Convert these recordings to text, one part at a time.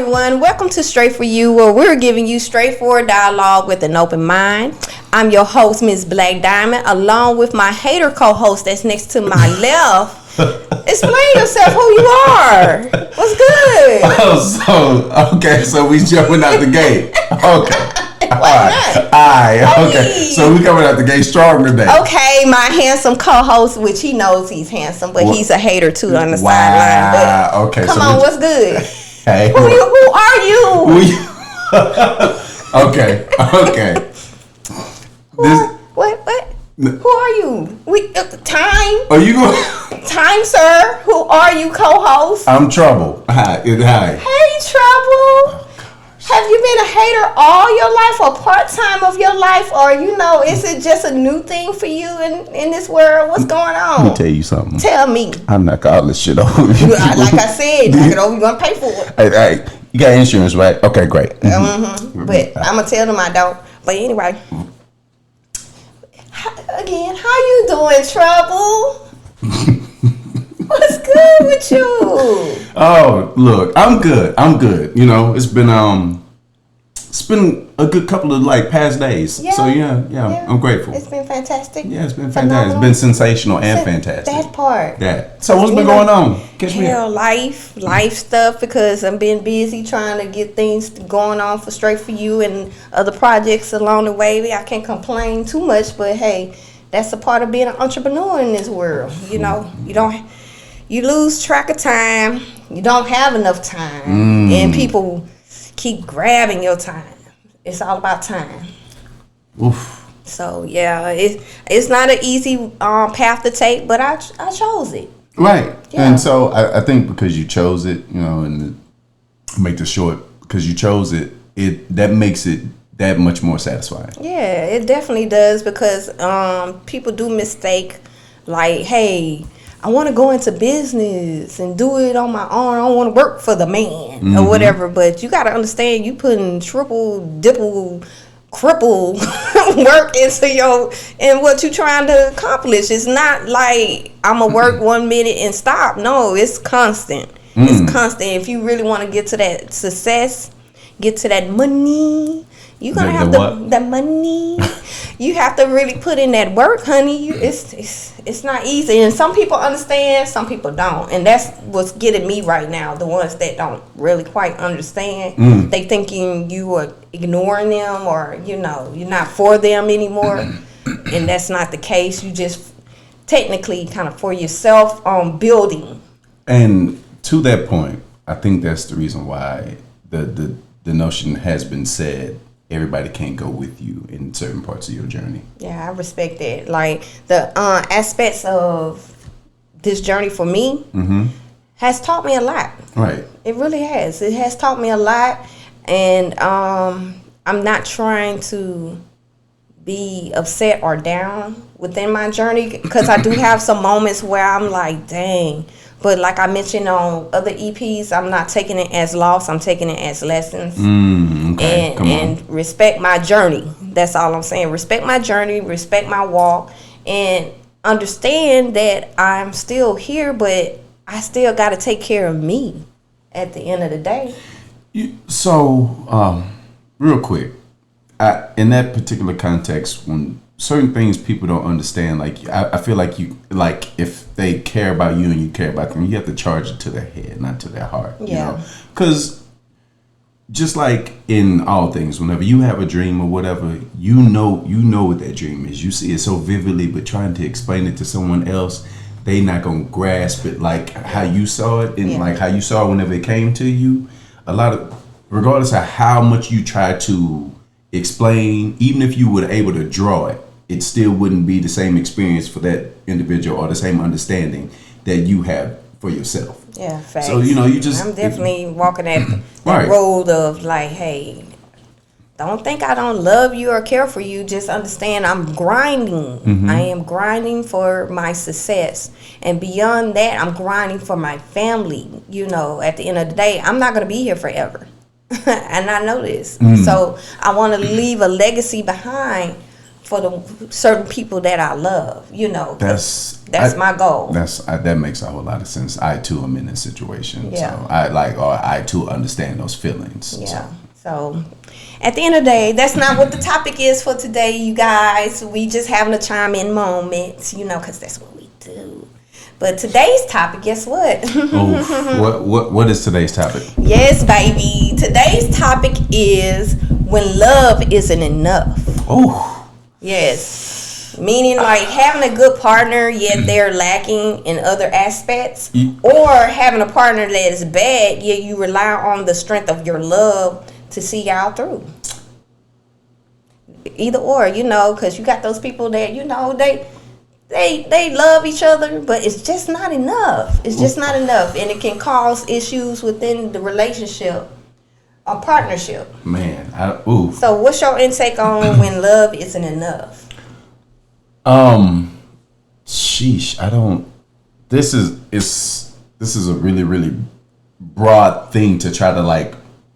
everyone. Welcome to Straight For You, where we're giving you straightforward dialogue with an open mind. I'm your host, Ms. Black Diamond, along with my hater co-host that's next to my left. Explain yourself, who you are. What's good? So we jumping out the gate. Okay. Okay. So we coming out the gate strong today. Okay, my handsome co-host, which he knows he's handsome, but he's a hater too on the sideline. Okay. Come on, what's good? Hey. Who are you? Okay. What? Who are you? Time? Are you going? Time, sir. Who are you, co-host? I'm Trouble. Hi. Hey, Trouble. Have you been a hater all your life or part-time of your life? Or, is it just a new thing for you in this world? What's going on? Let me tell you something. Tell me. I'm not all this shit over you. Like I said, knock it over, you're going to pay for it. Hey, you got insurance, right? Okay, great. Mm-hmm. But I'm going to tell them I don't. But anyway. Again, how you doing, Trouble? What's good with you? Oh, look, I'm good. It's been a good couple of past days. Yeah, so yeah, I'm grateful. It's been fantastic. Yeah, it's been fantastic. It's been sensational and fantastic. That part. Yeah. So what's been going on? Life stuff, because I'm being busy trying to get things going on for Straight For You and other projects along the way. I can't complain too much, but hey, that's a part of being an entrepreneur in this world. You lose track of time. You don't have enough time. And people keep grabbing your time. It's all about time. Oof. So, yeah, it's not an easy path to take, but I chose it. Right. Yeah. And so I think because you chose it, and make this short, because you chose it, that makes it that much more satisfying. Yeah, it definitely does, because people do mistake, hey, I want to go into business and do it on my own. I don't want to work for the man or whatever. But you got to understand, you putting triple, cripple work in what you're trying to accomplish. It's not like I'm going to work 1 minute and stop. No, it's constant. It's constant. If you really want to get to that success, get to that money, you're going to have the money. You have to really put in that work, honey. It's not easy. And some people understand, some people don't. And that's what's getting me right now. The ones that don't really quite understand. They thinking you are ignoring them, or, you're not for them anymore. And that's not the case. You just technically kind of for yourself on building. And to that point, I think that's the reason why the notion has been said, everybody can't go with you in certain parts of your journey. Yeah, I respect that. The aspects of this journey for me has taught me a lot. Right. It really has. It has taught me a lot, and I'm not trying to be upset or down within my journey, because I do have some moments where I'm like, dang. But like I mentioned on other EPs, I'm not taking it as loss. I'm taking it as lessons. Okay. And respect my journey. That's all I'm saying. Respect my journey. Respect my walk. And understand that I'm still here, but I still got to take care of me at the end of the day. Real quick, in that particular context, when certain things people don't understand, I feel like if they care about you and you care about them, you have to charge it to their head, not to their heart. Yeah. Because just like in all things, whenever you have a dream or whatever, you know what that dream is. You see it so vividly, but trying to explain it to someone else, they not gonna grasp it like how you saw it, and like how you saw it whenever it came to you. Regardless of how much you try to explain, even if you were able to draw it, it still wouldn't be the same experience for that individual or the same understanding that you have for yourself. Yeah, facts. So, I'm definitely walking that road of hey, don't think I don't love you or care for you. Just understand I'm grinding. I am grinding for my success. And beyond that, I'm grinding for my family. At the end of the day, I'm not going to be here forever. And I know this. So I want to leave a legacy behind for the certain people that I love. That's my goal. That makes a whole lot of sense. I too am in this situation. Yeah. So I too understand those feelings. Yeah. So at the end of the day, that's not what the topic is for today, you guys. We just having a chime in moment, because that's what we do. But today's topic, guess what? What is today's topic? Yes, baby. Today's topic is when love isn't enough. Oh. Yes. Meaning like having a good partner, yet they're lacking in other aspects. Or having a partner that is bad, yet you rely on the strength of your love to see y'all through. Either or, because you got those people that, they love each other, but it's just not enough. It's just not enough. And it can cause issues within the relationship or partnership. Man, So what's your intake on when love isn't enough? Sheesh, I don't. This is a really, really broad thing to try to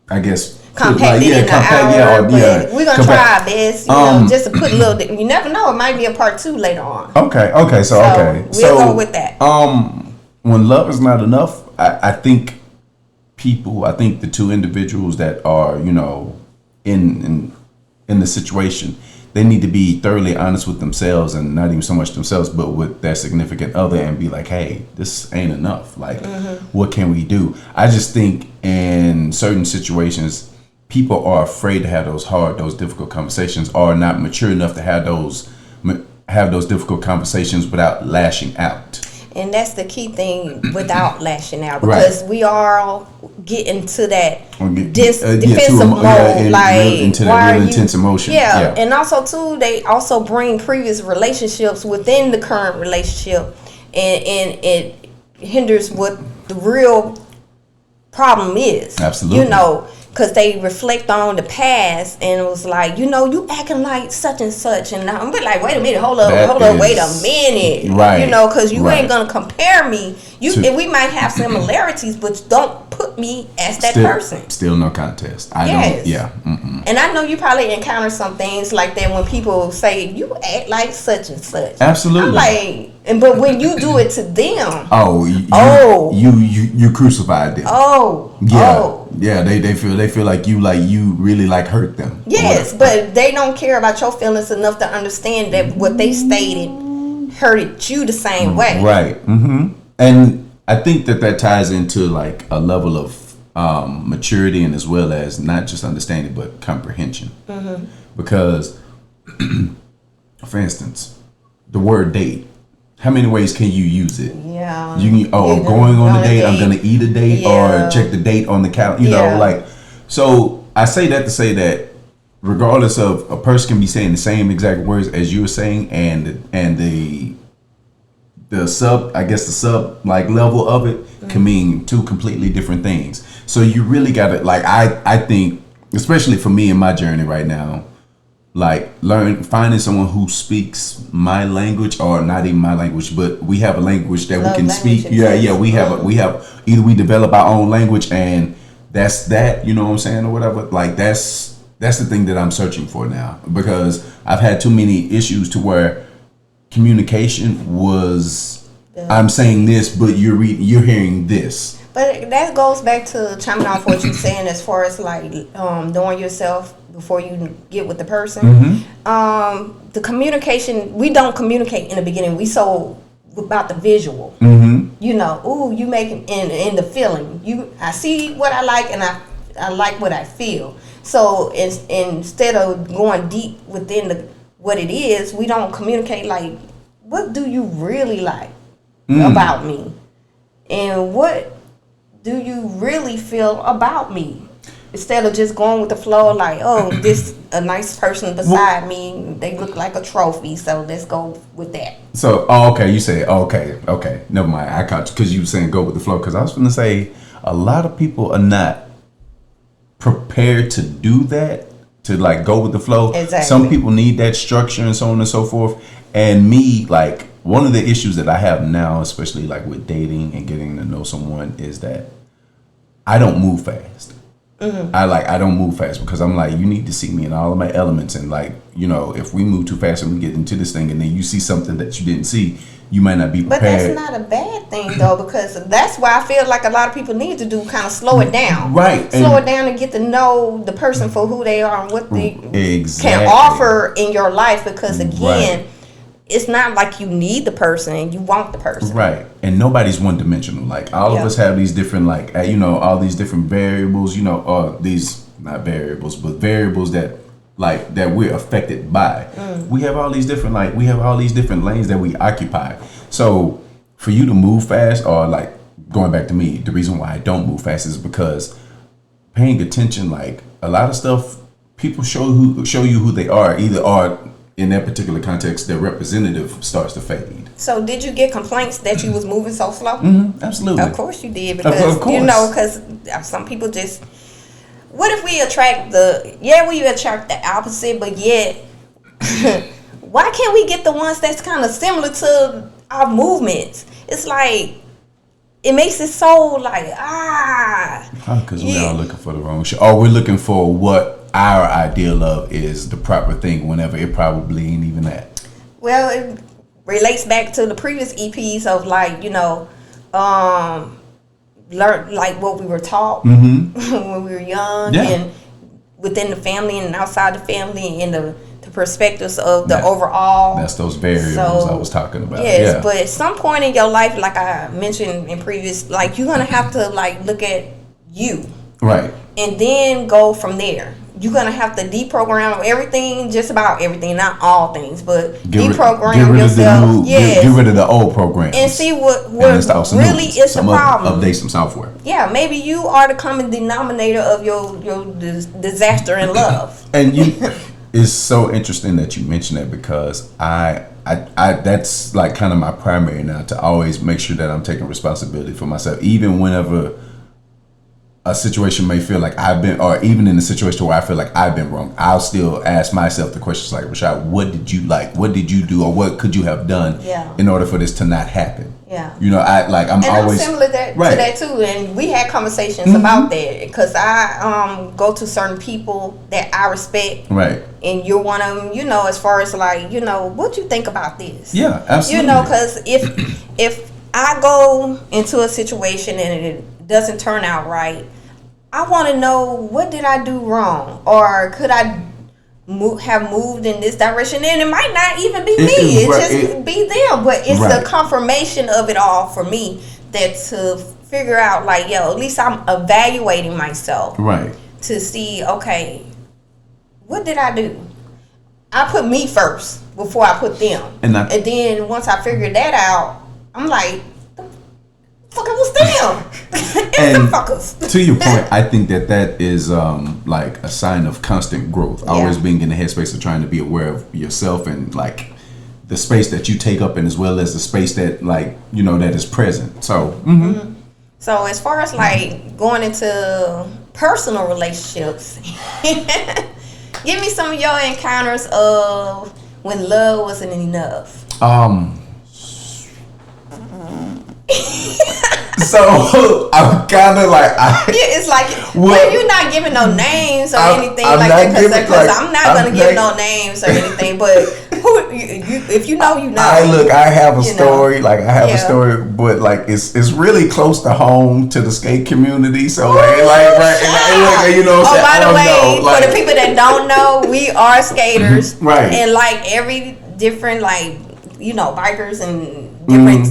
I guess compact it in an hour, but we're gonna try our best, just to put a little. You never know; it might be a part 2 later on. Okay. So we'll go with that. When love is not enough, I think the two individuals that are in the situation, they need to be thoroughly honest with themselves, and not even so much themselves, but with their significant other, and be like, hey, this ain't enough. What can we do? I just think in certain situations, people are afraid to have those difficult conversations, or not mature enough to have those difficult conversations without lashing out. And that's the key thing, without lashing out, because we all get into that defensive mode, into that real intense emotion. Yeah, and also too, they also bring previous relationships within the current relationship, and it hinders what the real problem is. Absolutely. Because they reflect on the past, and it was like, you acting like such and such, and I'm like, wait a minute, hold up, wait a minute, right? Because you ain't gonna compare me. And we might have similarities, but don't put me as that person. Still no contest. Yes. Yeah. Mm-mm. And I know you probably encounter some things like that when people say you act like such and such. Absolutely. I'm like, but when you do it to them, you crucified them. Yeah, they feel like you really hurt them. Yes, but they don't care about your feelings enough to understand that what they stated hurted you the same way. Right. Mm-hmm. And I think that ties into a level of maturity, and as well as not just understanding but comprehension. Mm-hmm. Because, for instance, the word date. How many ways can you use it? Yeah. You can, going on a date, I'm gonna eat a date, or check the date on the calendar. So I say that to say that regardless of, a person can be saying the same exact words as you were saying, and the sub level of it can mean two completely different things. So you really gotta I think, especially for me in my journey right now, finding someone who speaks my language, or not even my language, but we have a language that we can speak. We have either we develop our own language, and that's that, you know what I'm saying, or whatever. That's the thing that I'm searching for now, because I've had too many issues to where communication was, I'm saying this, but you're hearing this. But that goes back to chiming off what you're saying as far as knowing yourself before you get with the person. Mm-hmm. The communication, we don't communicate in the beginning. We so about the visual. Mm-hmm. You make in the feeling. I see what I like, and I like what I feel. So instead of going deep within what it is, we don't communicate what do you really like about me, and what do you really feel about me? Instead of just going with the flow, this a nice person beside me, they look like a trophy, so let's go with that. So, you say, okay, never mind. I caught you because you were saying go with the flow. Because I was going to say, a lot of people are not prepared to do that, to go with the flow. Exactly. Some people need that structure and so on and so forth. And me, one of the issues that I have now, especially with dating and getting to know someone, is that I don't move fast. I don't move fast because I'm like, you need to see me in all of my elements, and like, you know, if we move too fast and we get into this thing and then you see something that you didn't see, you might not be prepared. But that's not a bad thing though, because that's why I feel like a lot of people need to do kind of slow it down. Right. Slow it down and get to know the person for who they are and what they exactly. can offer in your life, because again, it's not like you need the person, you want the person. Right. And nobody's one dimensional. Like all of us have these different, like, you know, all these different variables, you know, or these, not variables, but variables that like that we're affected by. We have all these different, like, we have all these different lanes that we occupy. So for you to move fast, or like going back to me, the reason why I don't move fast is because paying attention, like a lot of stuff, people show you who they are, either are in that particular context, their representative starts to fade. So did you get complaints that you was moving so slow? Absolutely. Of course you did, because you know, because some people just, what if we attract the opposite, but yet why can't we get the ones that's kind of similar to our movements? It's like, it makes it so like, because we are looking for the wrong shit, or we're looking for what our ideal of is the proper thing, whenever it probably ain't even that. Well, it relates back to the previous EPs of, like, you know, learn like what we were taught when we were young, and within the family and outside the family, and the perspectives of the overall. That's those variables I was talking about. Yes, but at some point in your life, like I mentioned in previous, like, you're gonna have to like look at you, right, and then go from there. You're gonna have to deprogram everything, just about everything, not all things, but deprogram yourself. Get rid of the old program and see what really is the problem. Update some software. Yeah, maybe you are the common denominator of your disaster in love. And it's so interesting that you mention that, because I that's like kind of my primary now, to always make sure that I'm taking responsibility for myself, even whenever a situation may feel like I've been, or even in a situation where I feel like I've been wrong, I'll still ask myself the questions like, Rashad, what did you like? What did you do? Or what could you have done in order for this to not happen? Yeah. You know, I'm always similar to that too. And we had conversations about that, because I go to certain people that I respect. Right. And you're one of them, you know, as far as like, you know, what you think about this? Yeah, absolutely. You know, because if I go into a situation and it doesn't turn out right, I want to know, what did I do wrong, or could I have moved in this direction? And it might not even be me; it just be them. But it's the confirmation of it all for me, that to figure out, like, yo, at least I'm evaluating myself, right, to see, okay, what did I do? I put me first before I put them, and then once I figured that out, I'm like, fuck, it was them. And to your point, I think that is like a sign of constant growth. Always being in the headspace of trying to be aware of yourself, and like the space that you take up, and as well as the space that, like, you know, that is present. So so as far as like going into personal relationships, give me some of your encounters of when love wasn't enough. So I'm kind of like, it's like, well, you're not giving no names or anything like that, because I'm not gonna give no names or anything. But if you know, you know. I have a story. Like, I have a story, but like it's really close to home, to the skate community. So like you know. Oh, by the way, for the people that don't know, we are skaters, right? And like every different, like, you know, bikers and different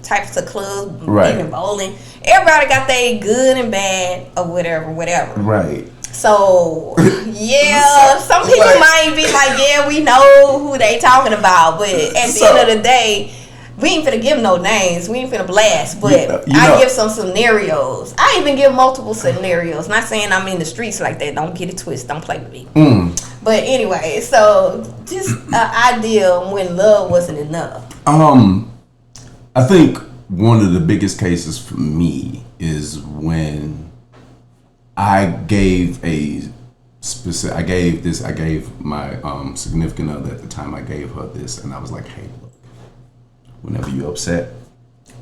types of clubs, even bowling. Everybody got their good and bad or whatever. Right. So some people might be like, yeah, we know who they talking about, but at the end of the day, we ain't finna give no names. We ain't finna blast, but I give some scenarios. I even give multiple scenarios. Not saying I'm in the streets like that. Don't get it twisted. Don't play with me. But anyway, so just an idea when love wasn't enough. I think one of the biggest cases for me is when I gave my significant other at the time, I gave her this, and I was like, hey, look, whenever you're upset,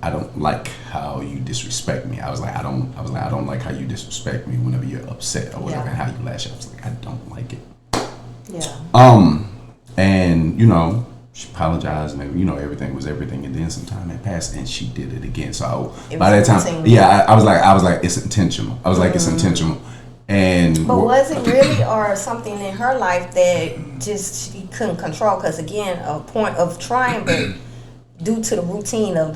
I don't like how you disrespect me. I was like, I don't like how you disrespect me whenever you're upset or whatever, and how you lash out. I was like, I don't like it. Yeah. And you know, she apologized, and you know, everything was everything. And then some time had passed, and she did it again. So by that time, I was like, it's intentional. I was like, it's intentional. But was it really, or something in her life that just she couldn't control? Because again, a point of trying, but due to the routine of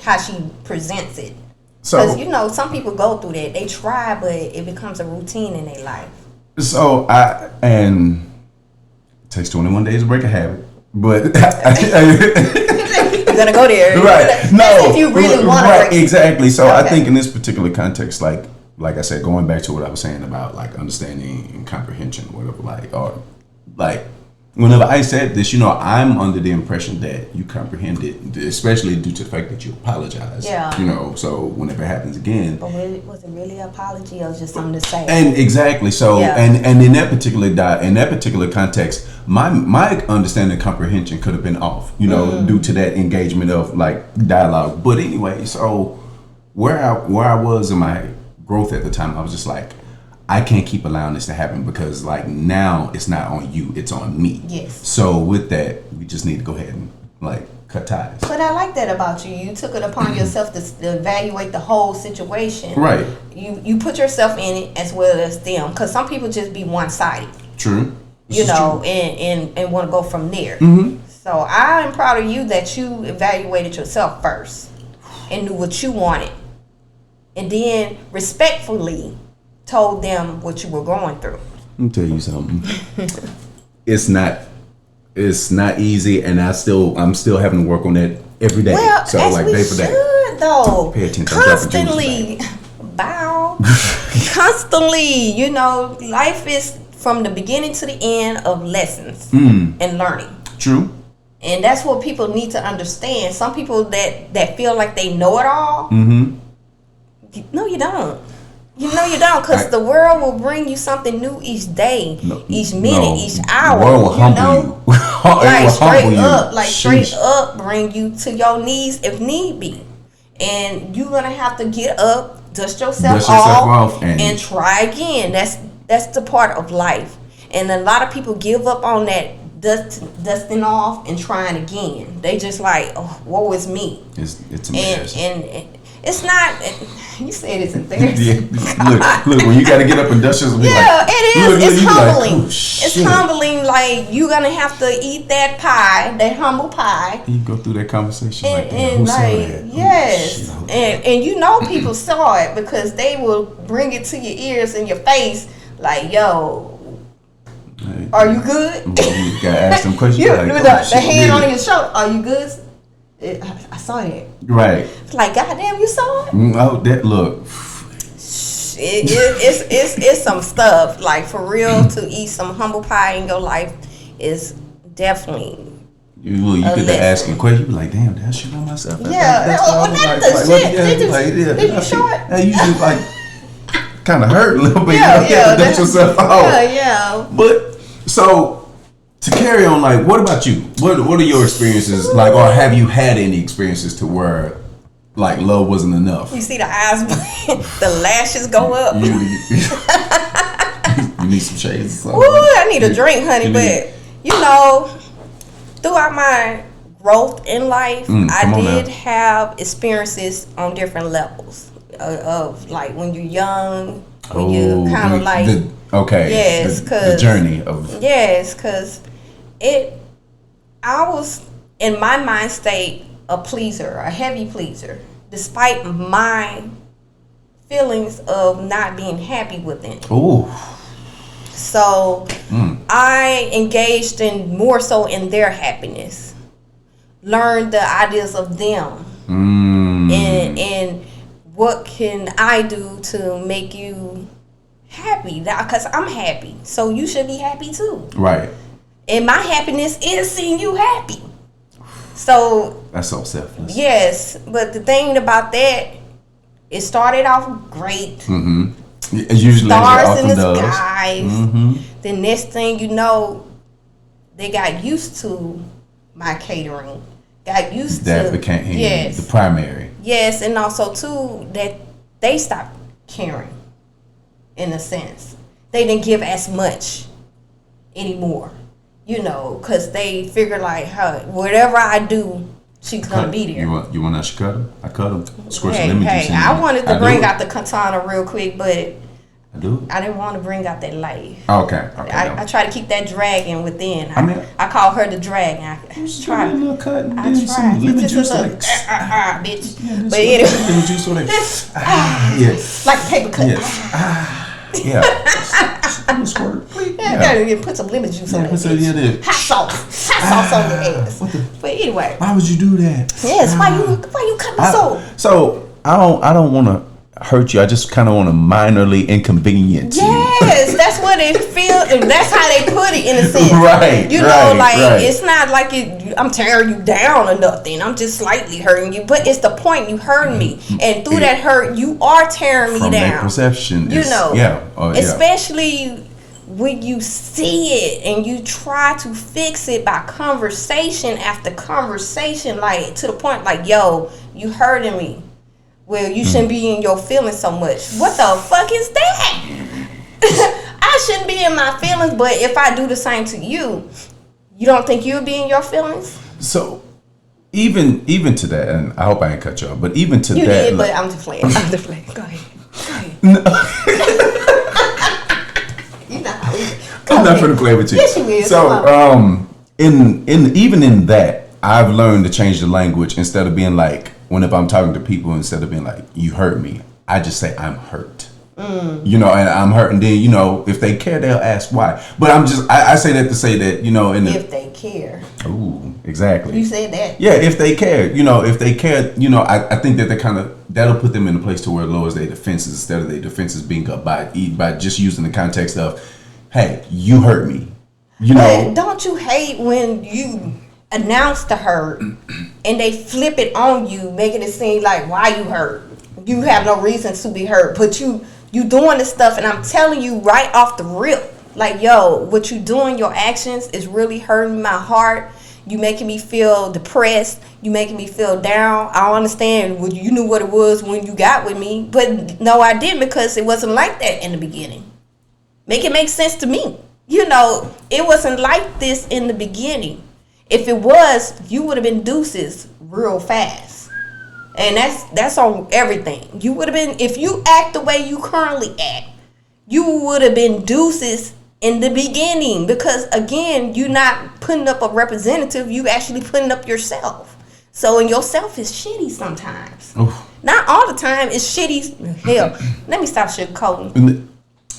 how she presents it. Because you know, some people go through that. They try, but it becomes a routine in their life. So it takes 21 days to break a habit, but you're gonna go there, right? No, if you really want to, right? Exactly. So I think in this particular context, like I said, going back to what I was saying about like understanding and comprehension, whatever, like whenever I said this, you know, I'm under the impression that you comprehend it, especially due to the fact that you apologize. Yeah. You know, so whenever it happens again. But was it really an apology or just something to say? And exactly. So, and in that particular context, my understanding and comprehension could have been off, you know, due to that engagement of like dialogue. But anyway, so where I was in my growth at the time, I was just like, I can't keep allowing this to happen because like now it's not on you, it's on me. Yes. So with that, we just need to go ahead and like cut ties. But I like that about you. You took it upon yourself to evaluate the whole situation. Right. You put yourself in it as well as them, because some people just be one-sided. True. You know, and want to go from there. Mm-hmm. So I'm proud of you that you evaluated yourself first and knew what you wanted, and then respectfully told them what you were going through. Let me tell you something. It's not easy, and I'm still having to work on that every day. Well, so as like we day for day. Should, though. Pay attention. Constantly bow. Constantly, you know, life is from the beginning to the end of lessons and learning. True. And that's what people need to understand. Some people that feel like they know it all. No, you don't. You know you don't, because the world will bring you something new each day, each minute, each hour. The world will humble you. Like straight up, bring you to your knees if need be. And you're gonna have to get up, dust yourself off and try again. That's the part of life. And a lot of people give up on that dusting off and trying again. They just like, oh, woe is me. It's embarrassing. And it's not. You said it's embarrassing. Look, when you got to get up and dust yourself. It is. It's humbling. Like, it's humbling. Like, you're gonna have to eat that pie, that humble pie. You go through that conversation and saw that? Yes, and you know people saw it because they will bring it to your ears and your face. Like, yo, are you good? You gotta ask them questions. The hand on your shoulder. Are you good? I saw it. Right. It's like, goddamn, you saw it? Oh, that look. It's some stuff. Like, for real, to eat some humble pie in your life is definitely. You get to asking questions. You be like, damn, did I shit on myself? Yeah. That's the shit. Did you show it? That usually like kind of hurt a little bit. Yeah. You have to dust yourself out. Yeah. But so. To carry on, like, what about you? What are your experiences, like, or have you had any experiences to where, like, love wasn't enough? You see the eyes, the lashes go up. You need some shades. Ooh, I need a drink, honey. But, you know, throughout my growth in life, I did have experiences on different levels of, like, when you're young, when you're kind of like... Yes, because... The journey of... Yes, because... I was in my mind state a pleaser, a heavy pleaser, despite my feelings of not being happy with it. Ooh. So I engaged in more so in their happiness, learned the ideas of them, and what can I do to make you happy? Because I'm happy, so you should be happy too. Right. And my happiness is seeing you happy. So that's so selfless. Yes, but the thing about that, it started off great. It's usually stars in the skies. The next thing you know, they got used to my catering. got used to. That became the primary. Yes, and also too that they stopped caring. In a sense, they didn't give as much anymore. You know, because they figure like, whatever I do, she's gonna be there. You want us to cut them? I cut them. Squirt some lemon juice in I wanted to bring out the katana real quick, but I didn't want to bring out that light. Okay. I try to keep that dragon within. I call her the dragon. I try. A little cut and I then try. some lemon juice, bitch. Yeah, but anyway, lemon juice like yes, like a paper cut. Yes. Yeah. Squirt. Yeah. Put some lemon juice on it. Hot sauce on your ass. But anyway, why would you do that? Yes. Why you cut me so? So I don't want to hurt you. I just kind of want to minorly inconvenience you. Yes, that's what it feels, and that's how they put it in a sense. Right. You know, it's not like I'm tearing you down or nothing. I'm just slightly hurting you, but it's the point you hurting me, and through that hurt, you are tearing me down. From that perception, especially when you see it and you try to fix it by conversation after conversation, like to the point, like, yo, you hurting me. Well, you shouldn't be in your feelings so much. What the fuck is that? I shouldn't be in my feelings, but if I do the same to you, you don't think you'll be in your feelings? So, even to that, and I hope I ain't cut you off, but even to you that... You did, but I'm just playing. Go ahead. No. You know how we... I'm not going to play with you. Yes, you will. So, even in that, I've learned to change the language instead of being like, whenever I'm talking to people, instead of being like, you hurt me, I just say I'm hurt. You know, and I'm hurt, and then, you know, if they care, they'll ask why. But I say that to say that, you know, if they care. Ooh, exactly. You said that. Yeah, if they care, you know, if they care, you know, I think that that'll put them in a place to where it lowers their defenses instead of their defenses being up by just using the context of, hey, you hurt me. You know. Don't you hate when you announce the hurt and they flip it on you, making it seem like why you hurt? You have no reason to be hurt, but you doing this stuff, and I'm telling you right off the rip, like, yo, what you doing, your actions is really hurting my heart. You making me feel depressed. You making me feel down. I don't understand. You knew what it was when you got with me, but no, I didn't, because it wasn't like that in the beginning. Make it make sense to me. You know, it wasn't like this in the beginning. If it was, you would have been deuces real fast. And that's on everything. You would have been, if you act the way you currently act, you would have been deuces in the beginning. Because again, you're not putting up a representative, you actually putting up yourself. So, and yourself is shitty sometimes. Oof. Not all the time, it's shitty. Hell, let me stop sugarcoating.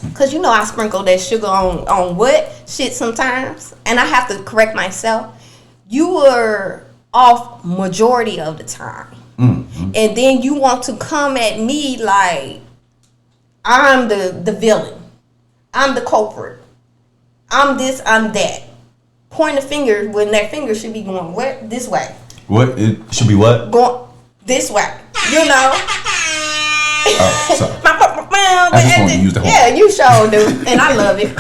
Because you know I sprinkle that sugar on what? Shit sometimes. And I have to correct myself. You were off majority of the time. Mm-hmm. And then you want to come at me like I'm the villain. I'm the culprit. I'm this, I'm that. Point a finger when that finger should be going what? This way. What? It should be what? Going this way. You know? Oh, sorry. I just want to use the whole. Yeah, you sure do. And I love it.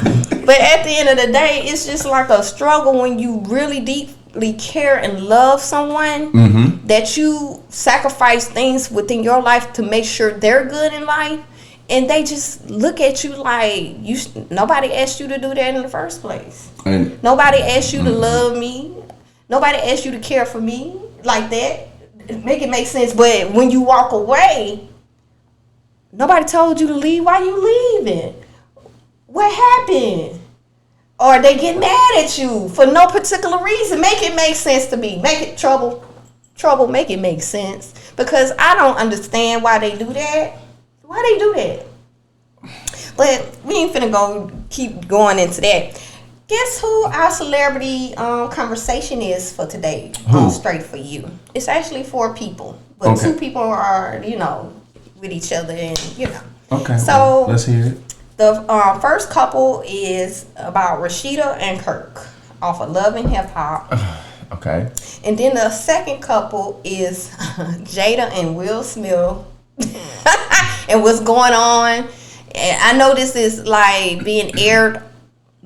But at the end of the day, it's just like a struggle when you really deeply care and love someone, that you sacrifice things within your life to make sure they're good in life, and they just look at you like nobody asked you to do that in the first place. And nobody asked you to love me. Nobody asked you to care for me like that. Make it make sense. But when you walk away, nobody told you to leave. Why you leaving? What happened? Or they get mad at you for no particular reason. Make it make sense to me. Make it trouble, make it make sense. Because I don't understand why they do that. Why they do that? But we ain't finna keep going into that. Guess who our celebrity conversation is for today? Straight for you. It's actually 4 people. But 2 people are, with each other and, Okay. So let's hear it. The first couple is about Rasheeda and Kirk off of Love and Hip Hop. Okay. And then the second couple is Jada and Will Smith and what's going on. And I know this is like being aired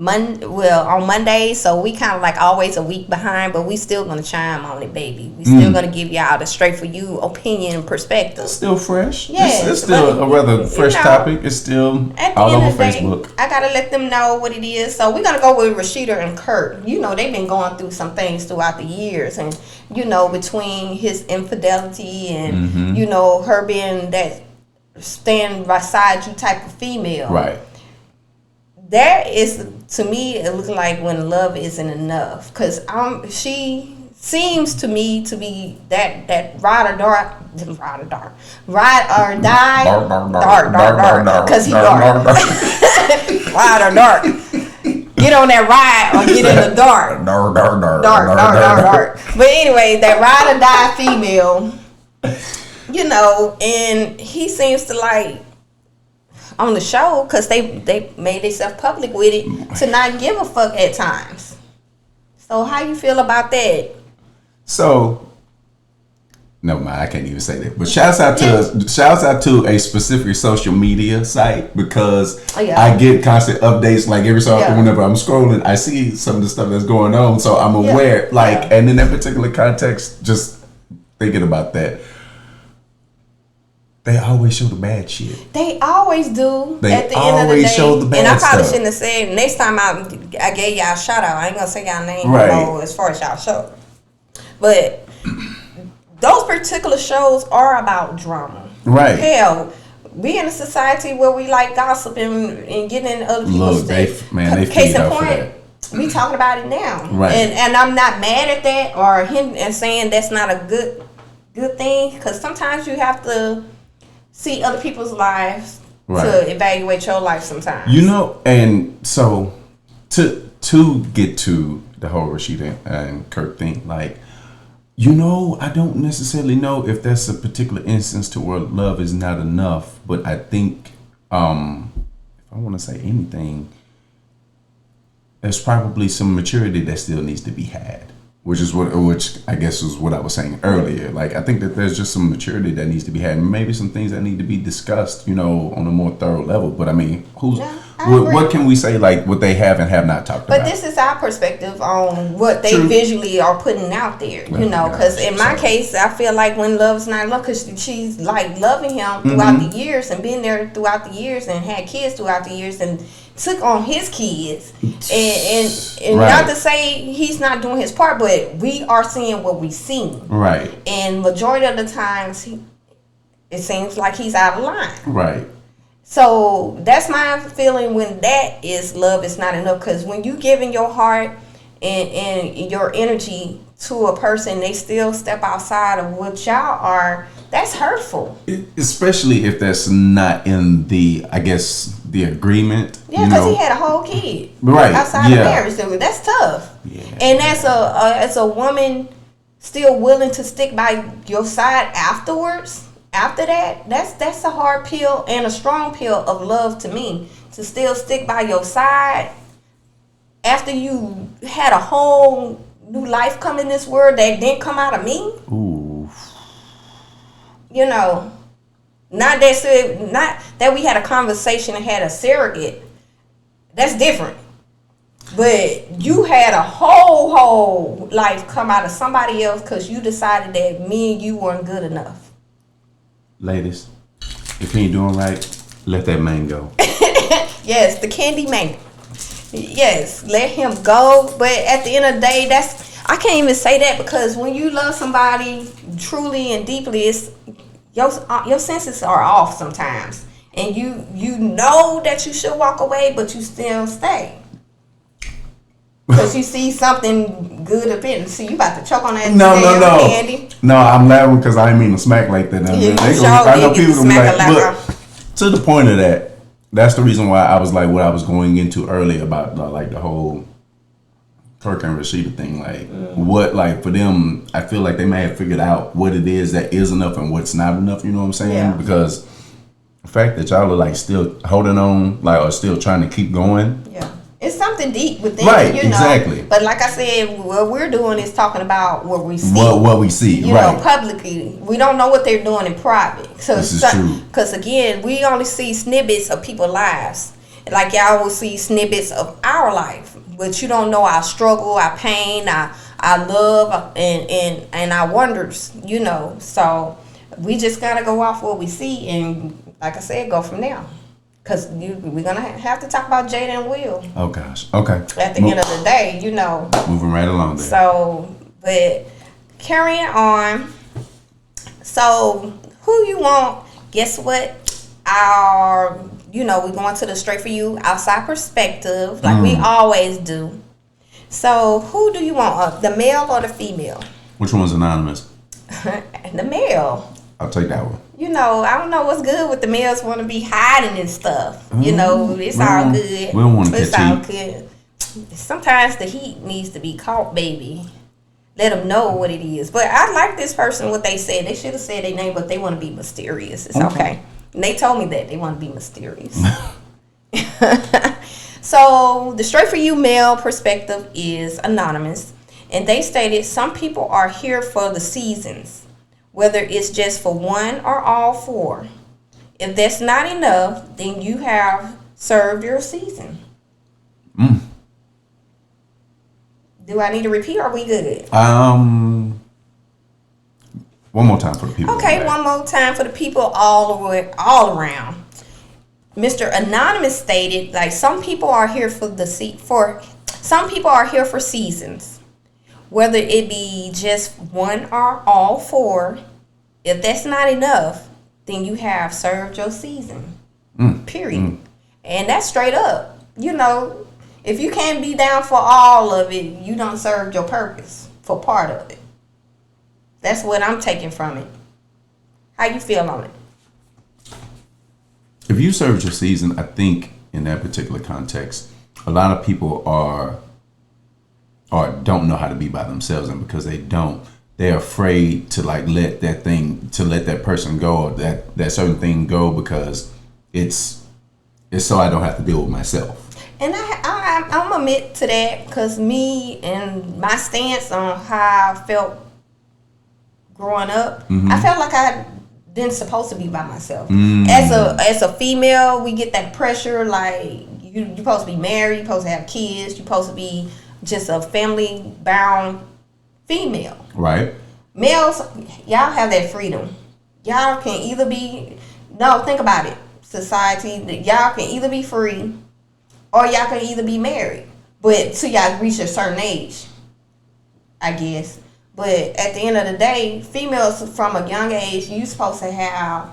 on Monday, so we kind of like always a week behind, but we still gonna chime on it, baby. We still gonna give y'all the straight for you opinion and perspective. It's still fresh. Yeah, it's still a rather fresh topic. It's still all over Facebook. I gotta let them know what it is. So we're gonna go with Rasheeda and Kirk. You know, they've been going through some things throughout the years, and you know, between his infidelity and you know, her being that stand beside you type of female, right? That is, to me, it looks like when love isn't enough. Because she seems to me to be that ride or die, because he dark. Ride or dark. Get on that ride or get in the dark. Dark. But anyway, that ride or die female, you know, and he seems to like, on the show, because they made themselves public with it, to not give a fuck at times. So how you feel about that? So, never mind, I can't even say that. But shouts out to a specific social media site, because I get constant updates like every so often whenever I'm scrolling, I see some of the stuff that's going on, so I'm aware. And in that particular context, just thinking about that. They always show the bad shit. They always do. They at the end of the day. show the bad and I probably stuff. shouldn't have said. Next time I gave y'all a shout out. I ain't gonna say y'all name as far as y'all show. But those particular shows are about drama. Right. Hell, we in a society where we like gossiping and getting in other people's stuff. They case in off point, for that. we talking about it now. Right. And I'm not mad at that or him and saying that's not a good thing, because sometimes you have to see other people's lives to evaluate your life sometimes. You know, and so to get to the whole Rasheeda and Kirk thing, like, you know, I don't necessarily know if that's a particular instance to where love is not enough, but I think if I want to say anything, there's probably some maturity that still needs to be had. Which I guess was what I was saying earlier. Like, I think that there's just some maturity that needs to be had, and maybe some things that need to be discussed, you know, on a more thorough level. But I mean, what can we say, like, what they have and have not talked about? But this is our perspective on what they visually are putting out there, you know. Because in my case, I feel like when love's not love, because she's like loving him throughout the years and been there throughout the years and had kids throughout the years and took on his kids, and not to say he's not doing his part, but we are seeing what we seen, right? And majority of the times, it seems like he's out of line, right? So that's my feeling when that is love is not enough, because when you giving your heart and your energy to a person, they still step outside of what y'all are. That's hurtful. Especially if that's not in the, I guess, the agreement. Yeah, because he had a whole kid outside of marriage. So that's tough. Yeah. And as a woman still willing to stick by your side afterwards, after that, that's a hard pill and a strong pill of love to me. To still stick by your side after you had a whole new life come in this world that didn't come out of me. Ooh. You know, not that we had a conversation and had a surrogate. That's different. But you had a whole life come out of somebody else because you decided that me and you weren't good enough. Ladies, if he ain't doing right, let that man go. Yes, the candy man. Yes, let him go. But at the end of the day, I can't even say that, because when you love somebody truly and deeply, it's your senses are off sometimes, and you know that you should walk away, but you still stay because you see something good up in. See, you about to choke on that candy. No, I'm laughing because I didn't mean to smack like that. I know people gonna be like, but to the point of that, that's the reason why I was like what I was going into earlier about like the whole Kirk and Rasheeda thing, like what, like for them, I feel like they may have figured out what it is that is enough and what's not enough. You know what I'm saying? Yeah. Because the fact that y'all are like still holding on, like, or still trying to keep going. Yeah, it's something deep within, right? You know? Exactly. But like I said, what we're doing is talking about what we see. What we see, you know, publicly. We don't know what they're doing in private. So this is true. Because again, we only see snippets of people's lives. like y'all will see snippets of our life, but you don't know our struggle, our pain, our love, and our wonders, you know. So we just gotta go off what we see, and like I said, go from there. Because we're gonna have to talk about Jada and Will. Oh gosh. Okay. At the end of the day, you know. Moving right along there. So, but carrying on. So, who you want? Guess what? We're going to the straight for you outside perspective, like we always do. So, who do you want? The male or the female? Which one's anonymous? The male. I'll take that one. You know, I don't know what's good with the males want to be hiding and stuff. You know, it's all good. We don't want to catch all good. Sometimes the heat needs to be caught, baby. Let them know what it is. But I like this person, what they said. They should have said their name, but they want to be mysterious. It's okay. And they told me that they want to be mysterious. So the straight for you male perspective is anonymous. And they stated some people are here for the seasons, whether it's just for one or all four. If that's not enough, then you have served your season. Do I need to repeat or are we good? One more time for the people. Okay, one more time for the people all around. Mr. Anonymous stated, like, some people are here for seasons, whether it be just one or all four. If that's not enough, then you have served your season. Period. And that's straight up. You know, if you can't be down for all of it, you don't serve your purpose for part of it. That's what I'm taking from it. How you feel on it? If you served your season, I think in that particular context, a lot of people are don't know how to be by themselves, and because they don't, they're afraid to like let that person go, or that certain thing go, because it's so I don't have to deal with myself. And I'm admit to that, because me and my stance on how I felt growing up, I felt like I didn't supposed to be by myself. As a female, we get that pressure, like you supposed to be married, you supposed to have kids, you supposed to be just a family bound female. Right. Males, y'all have that freedom. Y'all can either be think about it. Society, y'all can either be free or y'all can either be married. But till y'all reach a certain age, I guess. But at the end of the day, females from a young age, you supposed to have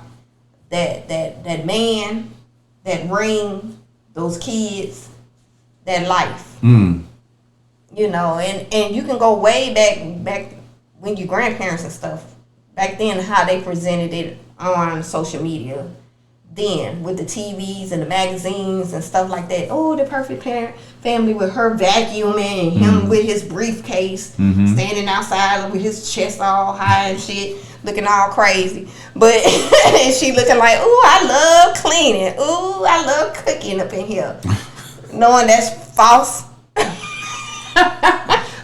that man, that ring, those kids, that life. You know, and you can go way back when your grandparents and stuff. Back then, how they presented it on social media. Then with the TVs and the magazines and stuff like that. Oh, the perfect family with her vacuuming and him with his briefcase, standing outside with his chest all high and shit, looking all crazy. But and she looking like, ooh, I love cleaning. Ooh, I love cooking up in here. Knowing that's false.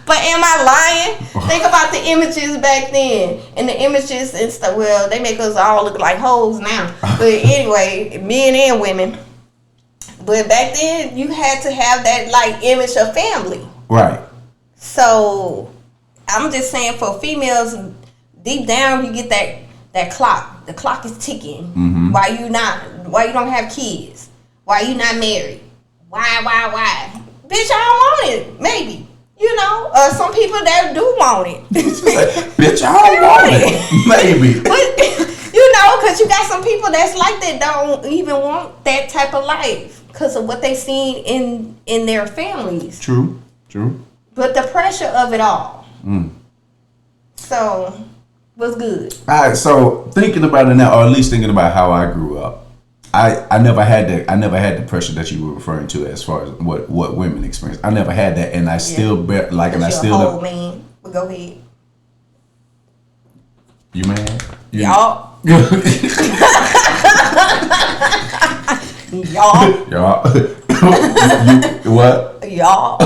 But am I lying? Think about the images back then. And the images and stuff, well, they make us all look like hoes now. But anyway, men and women. But back then, you had to have that, like, image of family. Right. So, I'm just saying, for females, deep down, you get that clock. The clock is ticking. Why you don't have kids? Why you not married? Why? Bitch, I don't want it. Maybe. You know, some people that do want it. Bitch, I don't want it. Maybe. But, you know, because you got some people that's like that, don't even want that type of life because of what they seen in their families. True. But the pressure of it all. So, what's good? All right, so thinking about it now, or at least thinking about how I grew up, I never had the pressure that you were referring to as far as what women experience. I never had that, and I still whole man. But go ahead. You mad? Y'all. Y'all. What? Y'all.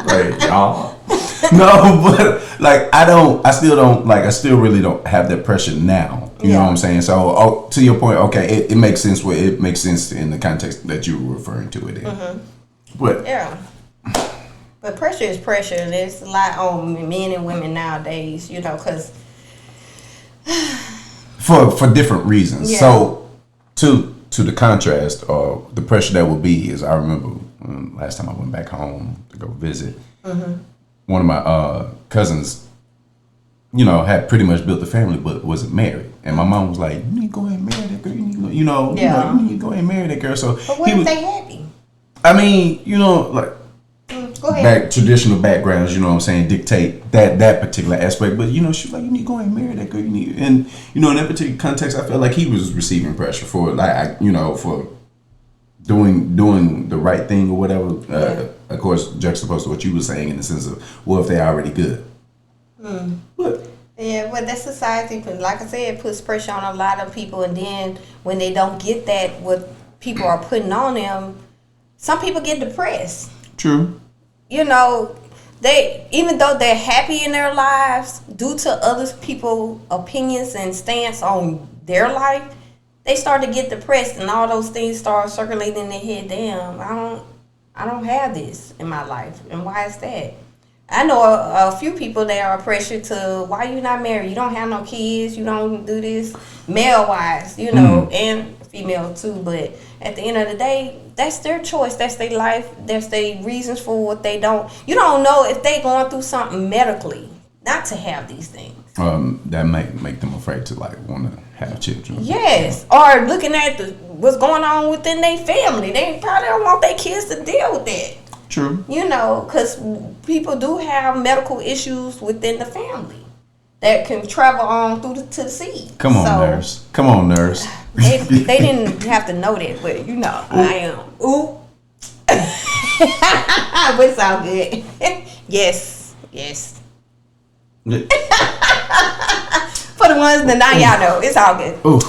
Right, y'all. No, but like I still really don't have that pressure now. You know what I'm saying? So to your point, okay, it makes sense. It makes sense in the context that you were referring to it in. But but pressure is pressure. There's a lot on men and women nowadays, because for different reasons. So to the contrast or the pressure that would be is I remember last time I went back home to go visit. One of my cousins, had pretty much built a family but wasn't married, and my mom was like, "You need to go ahead and marry that girl. You need to you need to go ahead and marry that girl." So, but what if they happy? I mean, like. Go ahead. Traditional backgrounds, what I'm saying, dictate that particular aspect. But she's like, you need to go ahead and marry that girl. And in that particular context, I felt like he was receiving pressure for for doing the right thing or whatever. Of course, juxtaposed to what you were saying in the sense of, well, if they're already good. What? Yeah, but that society, like I said, puts pressure on a lot of people, and then when they don't get that, what people are putting on them, some people get depressed. True. They, even though they're happy in their lives, due to other people's opinions and stance on their life, they start to get depressed, and all those things start circulating in their head. Damn, I don't have this in my life, and why is that? I know a few people that are pressured to, why you not married? You don't have no kids. You don't do this, male wise, and female too. But at the end of the day, that's their choice. That's their life. That's their reasons for what they don't. You don't know if they going through something medically not to have these things. That might make them afraid to want to have children. Yes, or looking at what's going on within their family. They probably don't want their kids to deal with that. True. Because people do have medical issues within the family that can travel on to the seed. Come on, nurse. They didn't have to know that, but I am. Ooh. But it's all good. Yes. For the ones that now y'all know, it's all good. Ooh.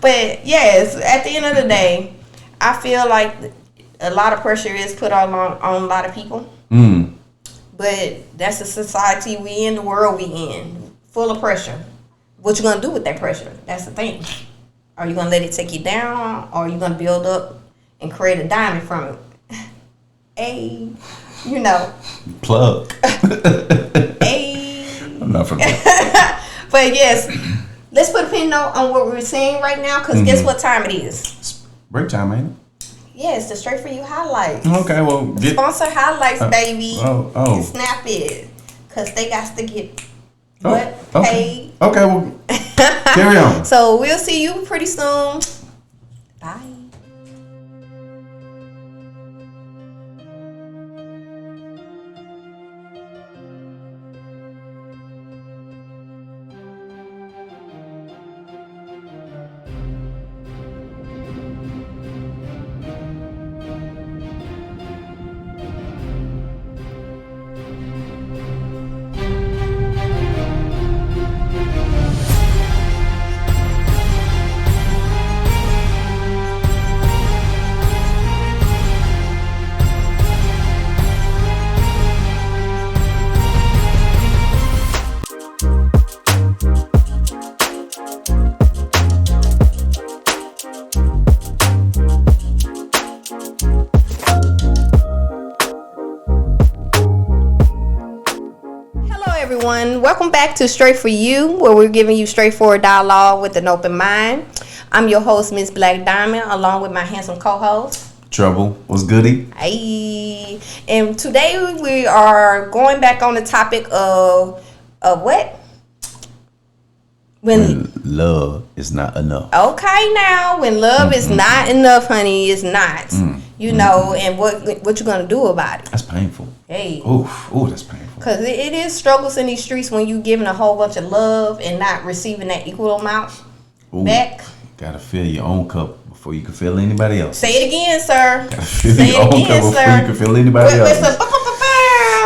But yes, at the end of the day, I feel like a lot of pressure is put on a lot of people. But that's the society we in, the world we in, full of pressure. What you gonna do with that pressure? That's the thing. Are you gonna let it take you down, or are you gonna build up and create a diamond from it? Hey, Plug. Hey. I'm not from that. But yes, let's put a pin on what we're saying right now, because guess what time it is? It's break time, ain't it? Yes, the Straight For You highlights. Okay, well, sponsor highlights, baby. Oh. And snap it, because they got to get paid. Okay, well, carry on. So we'll see you pretty soon. Bye. Everyone, welcome back to Straight For You, where we're giving you straightforward dialogue with an open mind. I'm your host, Miss Black Diamond, along with my handsome co-host Trouble. What's goody? Hey, and today we are going back on the topic of what? When love is not enough. Okay, now when love is not enough, honey, it's not. And what you gonna do about it? That's painful. Hey. Oh, that's painful. Because it is struggles in these streets when you giving a whole bunch of love and not receiving that equal amount back. Gotta fill your own cup before you can fill anybody else. Say it again, sir. Gotta fill your own cup before you can fill anybody else.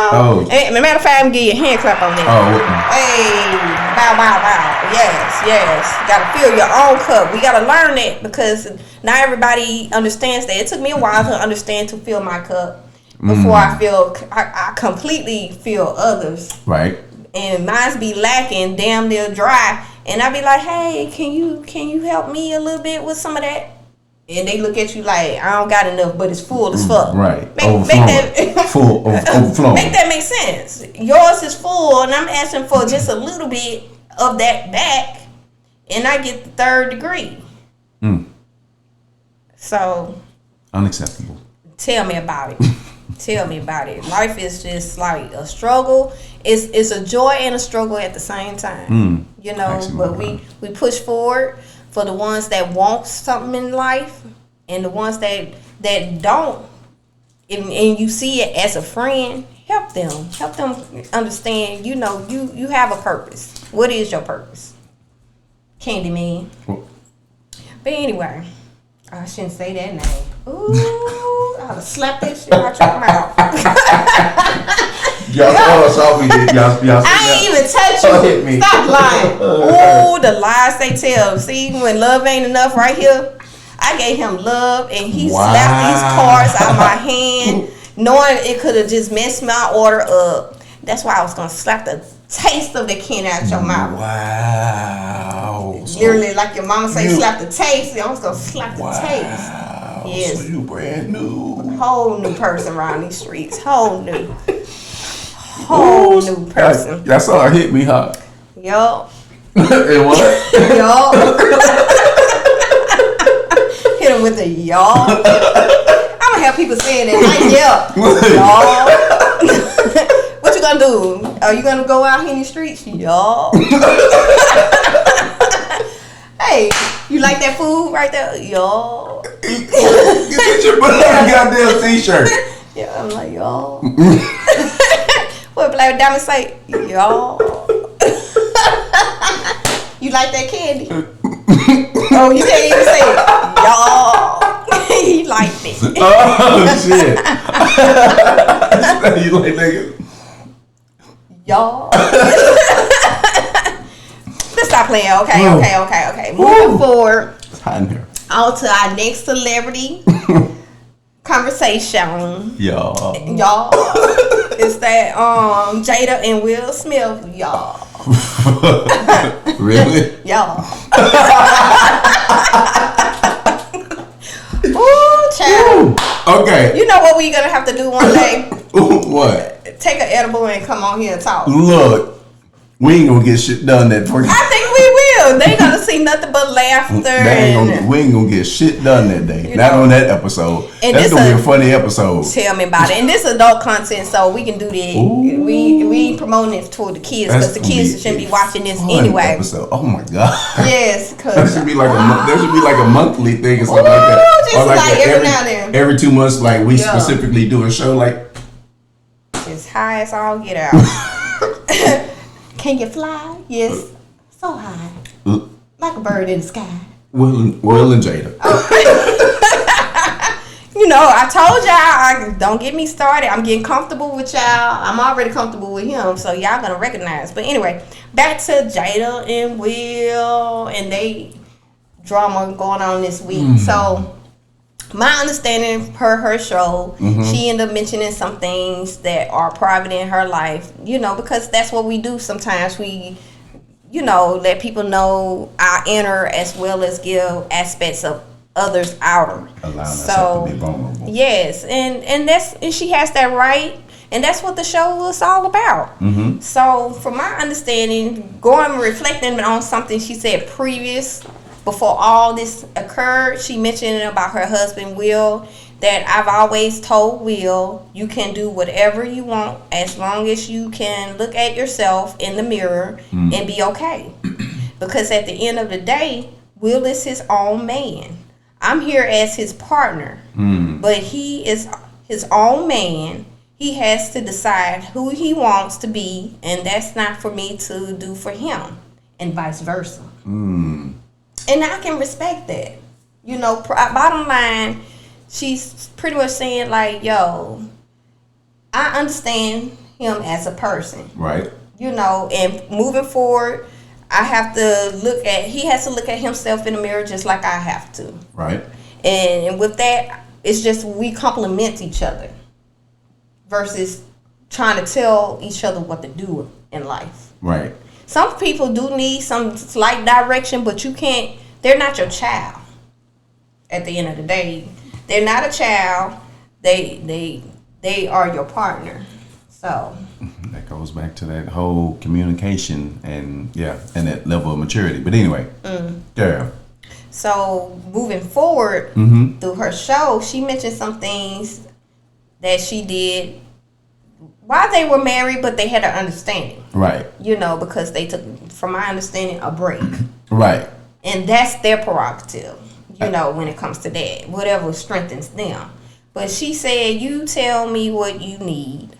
Oh. Matter of fact, I'm gonna give you a hand clap on that. Hey, bow. Yes. Gotta fill your own cup. We gotta learn that, because not everybody understands that. It took me a while to understand to fill my cup. before I completely feel others. Right. And mine's be lacking, damn near dry. And I be like, hey, can you help me a little bit with some of that? And they look at you like, I don't got enough, but it's full as fuck. Right. Make that overflowing. Make that make sense. Yours is full, and I'm asking for just a little bit of that back, and I get the 3rd degree. So unacceptable. Tell me about it. Tell me about it. Life is just like a struggle. It's a joy and a struggle at the same time. You know, but we push forward for the ones that want something in life, and the ones that don't, and you see it as a friend. Help them understand. You know, you have a purpose. What is your purpose, Candyman? But anyway, I shouldn't say that name. Ooh, I'll slap that shit out your mouth. Y'all saw me. Y'all I ain't even touch you. Hit me. Stop lying. Ooh, the lies they tell. See, when love ain't enough right here, I gave him love, and he slapped these cards out of my hand, knowing it could have just messed my order up. That's why I was going to slap the taste of the candy out your mouth. Wow. Literally, like your mama say, slap the taste. I was going to slap the taste. Yes. So you brand new. Whole new person around these streets. Whole new person. Y'all saw her hit me, huh? Yup. And what? Yup. Hit him with a y'all. I'm gonna have people saying that. Like, y'all. What you gonna do? Are you gonna go out here in the streets? Y'all. Hey, you like that food right there? Y'all. Get your butt on a goddamn t-shirt. Yeah, I'm like, y'all. What Black Diamond say? Y'all. You like that candy? Oh, you can't even say it. Y'all. He liked it. Oh, shit. You like that? Y'all. Let's stop playing. Okay. Moving forward. It's hot in here. On to our next celebrity conversation. Y'all. It's that Jada and Will Smith, y'all. Really? Y'all. Ooh, child. Okay. You know what we gonna have to do one day? What? Take an edible and come on here and talk. Look, we ain't gonna get shit done that fucking. I think we will. They gonna see nothing but laughter. We ain't gonna get shit done that day. Not on that episode. And that's gonna be a funny episode. Tell me about it. And this is adult content, so we can do that. Ooh. We ain't promoting it toward the kids because the kids shouldn't be watching this anyway. Episode. Oh my god. Yes, cause there should be like a monthly thing or something like that. Just or like every now and then. Every 2 months, like we specifically do a show like. As high as all get out. Can you fly? Yes. So high. Like a bird in the sky. Will and Jada. You know, I told y'all, don't get me started. I'm getting comfortable with y'all. I'm already comfortable with him, so y'all gonna recognize. But anyway, back to Jada and Will and they drama going on this week. So my understanding per her show, she ended up mentioning some things that are private in her life, you know, because that's what we do sometimes. We, you know, let people know our inner as well as give aspects of others outer. Allowing herself to be vulnerable. Yes, and she has that right, and that's what the show was all about. So from my understanding, reflecting on something she said before all this occurred, she mentioned about her husband Will, that I've always told Will, you can do whatever you want as long as you can look at yourself in the mirror and be okay. Because at the end of the day, Will is his own man. I'm here as his partner, but he is his own man. He has to decide who he wants to be, and that's not for me to do for him, and vice versa. And I can respect that. You know, bottom line, she's pretty much saying like, yo, I understand him as a person. Right. You know, and moving forward, he has to look at himself in the mirror just like I have to. Right. And with that, it's just we complement each other. versus trying to tell each other what to do in life. Right. Some people do need some slight direction, but you can't. They're not your child. At the end of the day, they're not a child. They are your partner. So that goes back to that whole communication and that level of maturity. But anyway, girl. So moving forward through her show, she mentioned some things that she did while they were married, but they had an understanding. Right. You know, because they took, from my understanding, a break. Right. And that's their prerogative, you know, when it comes to that. Whatever strengthens them. But she said, you tell me what you need.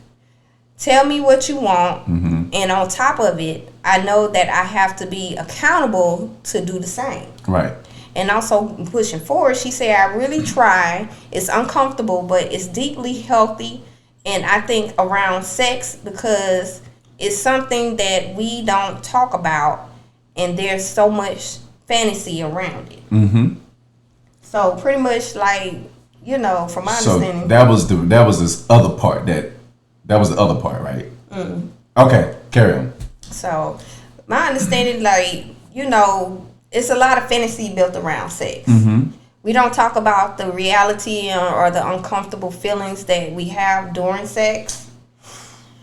Tell me what you want. And on top of it, I know that I have to be accountable to do the same. Right. And also pushing forward, she said, I really try. It's uncomfortable, but it's deeply healthy. And I think around sex, because it's something that we don't talk about, and there's so much fantasy around it. So pretty much, like, you know, from my understanding, so that was this other part that was the other part, right? Okay, carry on. So my understanding, like, you know, it's a lot of fantasy built around sex. We don't talk about the reality or the uncomfortable feelings that we have during sex,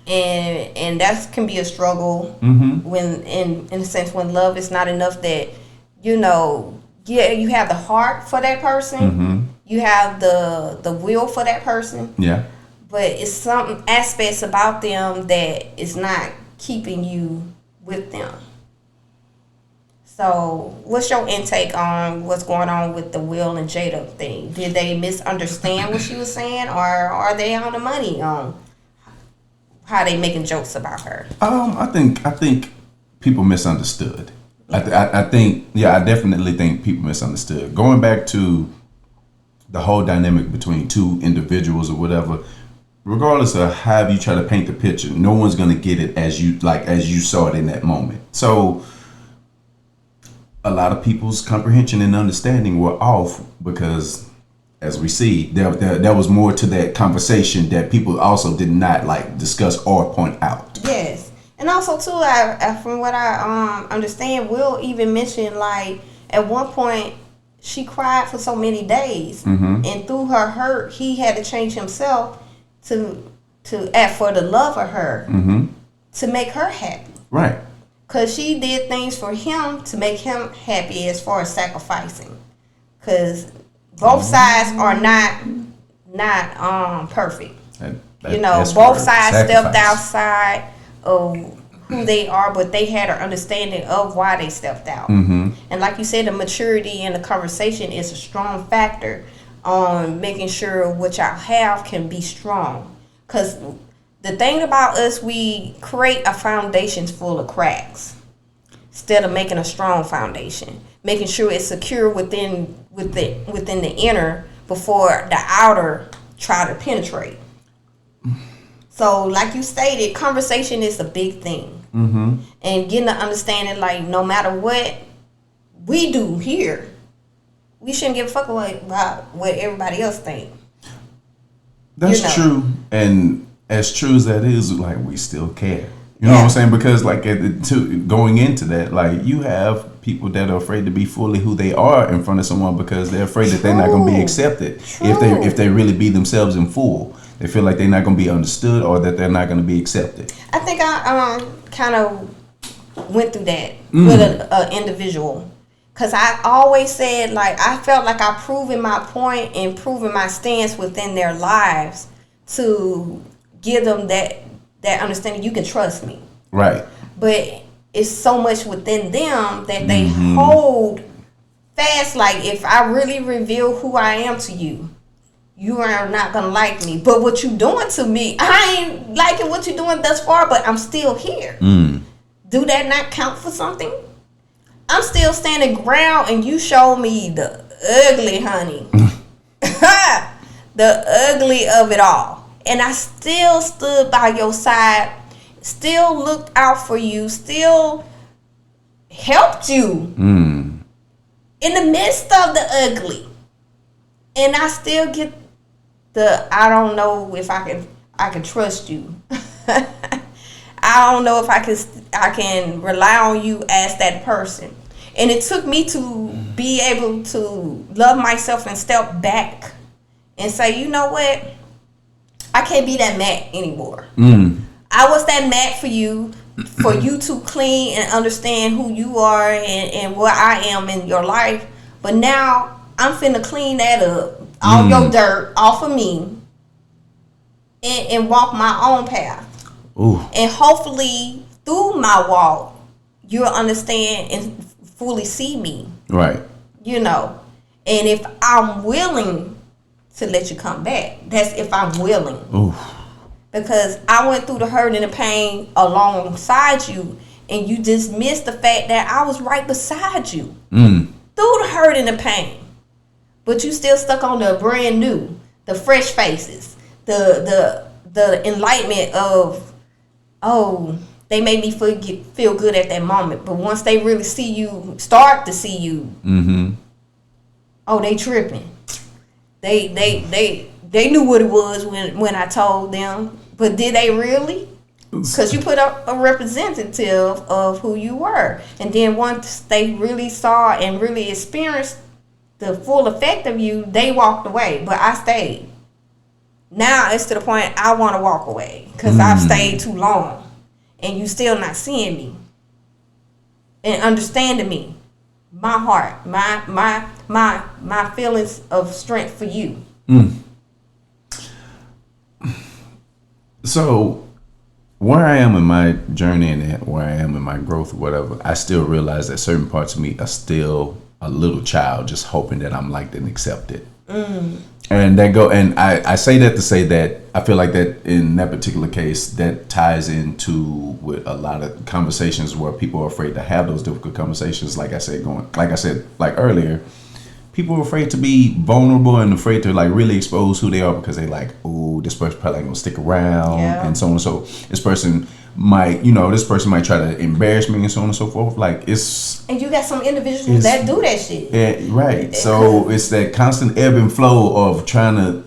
and that can be a struggle when, in a sense, when love is not enough. That, you know, you have the heart for that person, you have the will for that person, but it's some aspects about them that is not keeping you with them. So, what's your intake on what's going on with the Will and Jada thing? Did they misunderstand what she was saying, or are they on the money on how they making jokes about her? I think people misunderstood. I think, I definitely think people misunderstood. Going back to the whole dynamic between two individuals or whatever, regardless of how you try to paint the picture, no one's gonna get it as you saw it in that moment. So a lot of people's comprehension and understanding were off because, as we see, there was more to that conversation that people also did not like discuss or point out. Yes, and also too, I from what I understand, Will even mentioned, like, at one point she cried for so many days, and through her hurt, he had to change himself to act for the love of her, to make her happy. Right. Because she did things for him to make him happy as far as sacrificing. Because both sides are not perfect. You know, both sides stepped outside of who they are, but they had an understanding of why they stepped out. And like you said, the maturity in the conversation is a strong factor on making sure what y'all have can be strong. Because the thing about us, we create a foundation full of cracks instead of making a strong foundation, making sure it's secure within the inner before the outer try to penetrate. So, like you stated, conversation is a big thing, and getting the understanding, like, no matter what we do here, we shouldn't give a fuck about what everybody else think. That's true, and as true as that is, like, we still care. You know what I'm saying? Because, like, going into that, like, you have people that are afraid to be fully who they are in front of someone because they're afraid that they're not going to be accepted if they really be themselves in full. They feel like they're not going to be understood or that they're not going to be accepted. I think I kind of went through that with an individual. Because I always said, like, I felt like I proven my point and proven my stance within their lives to give them that understanding, you can trust me. Right. But it's so much within them that they hold fast, like, if I really reveal who I am to you, you are not going to like me. But what you doing to me, I ain't liking what you're doing thus far, but I'm still here. Do that not count for something? I'm still standing ground and you show me the ugly, honey. The ugly of it all. And I still stood by your side, still looked out for you, still helped you in the midst of the ugly. And I still get I don't know if I can I can trust you. I don't know if I can rely on you as that person. And it took me to be able to love myself and step back and say, you know what? I can't be that Mac anymore. I was that Mac for you to clean and understand who you are and what I am in your life. But now I'm finna clean that up, all your dirt off of me, and walk my own path. Ooh. And hopefully through my walk, you'll understand and fully see me. Right. You know. And if I'm willing to let you come back, that's if I'm willing. Ooh. Because I went through the hurt and the pain alongside you, and you dismissed the fact that I was right beside you through the hurt and the pain. But you still stuck on the brand new, the fresh faces, the enlightenment of, oh, they made me feel good at that moment. But once they really see you, start to see you, oh, they tripping. They knew what it was when I told them. But did they really? Because you put up a representative of who you were. And then once they really saw and really experienced the full effect of you, they walked away. But I stayed. Now it's to the point I want to walk away because I've stayed too long. And you still not seeing me and understanding me. My heart, my feelings of strength for you. So, where I am in my journey and where I am in my growth or whatever, I still realize that certain parts of me are still a little child, just hoping that I'm liked and accepted. And I say that to say that I feel like that in that particular case, that ties into with a lot of conversations where people are afraid to have those difficult conversations. Like I said earlier, people are afraid to be vulnerable and afraid to like really expose who they are because they like, oh, this person probably ain't gonna stick around and so on and so. This person might try to embarrass me and so on and so forth. Like and you got some individuals that do that shit. Yeah, right. So it's that constant ebb and flow of trying to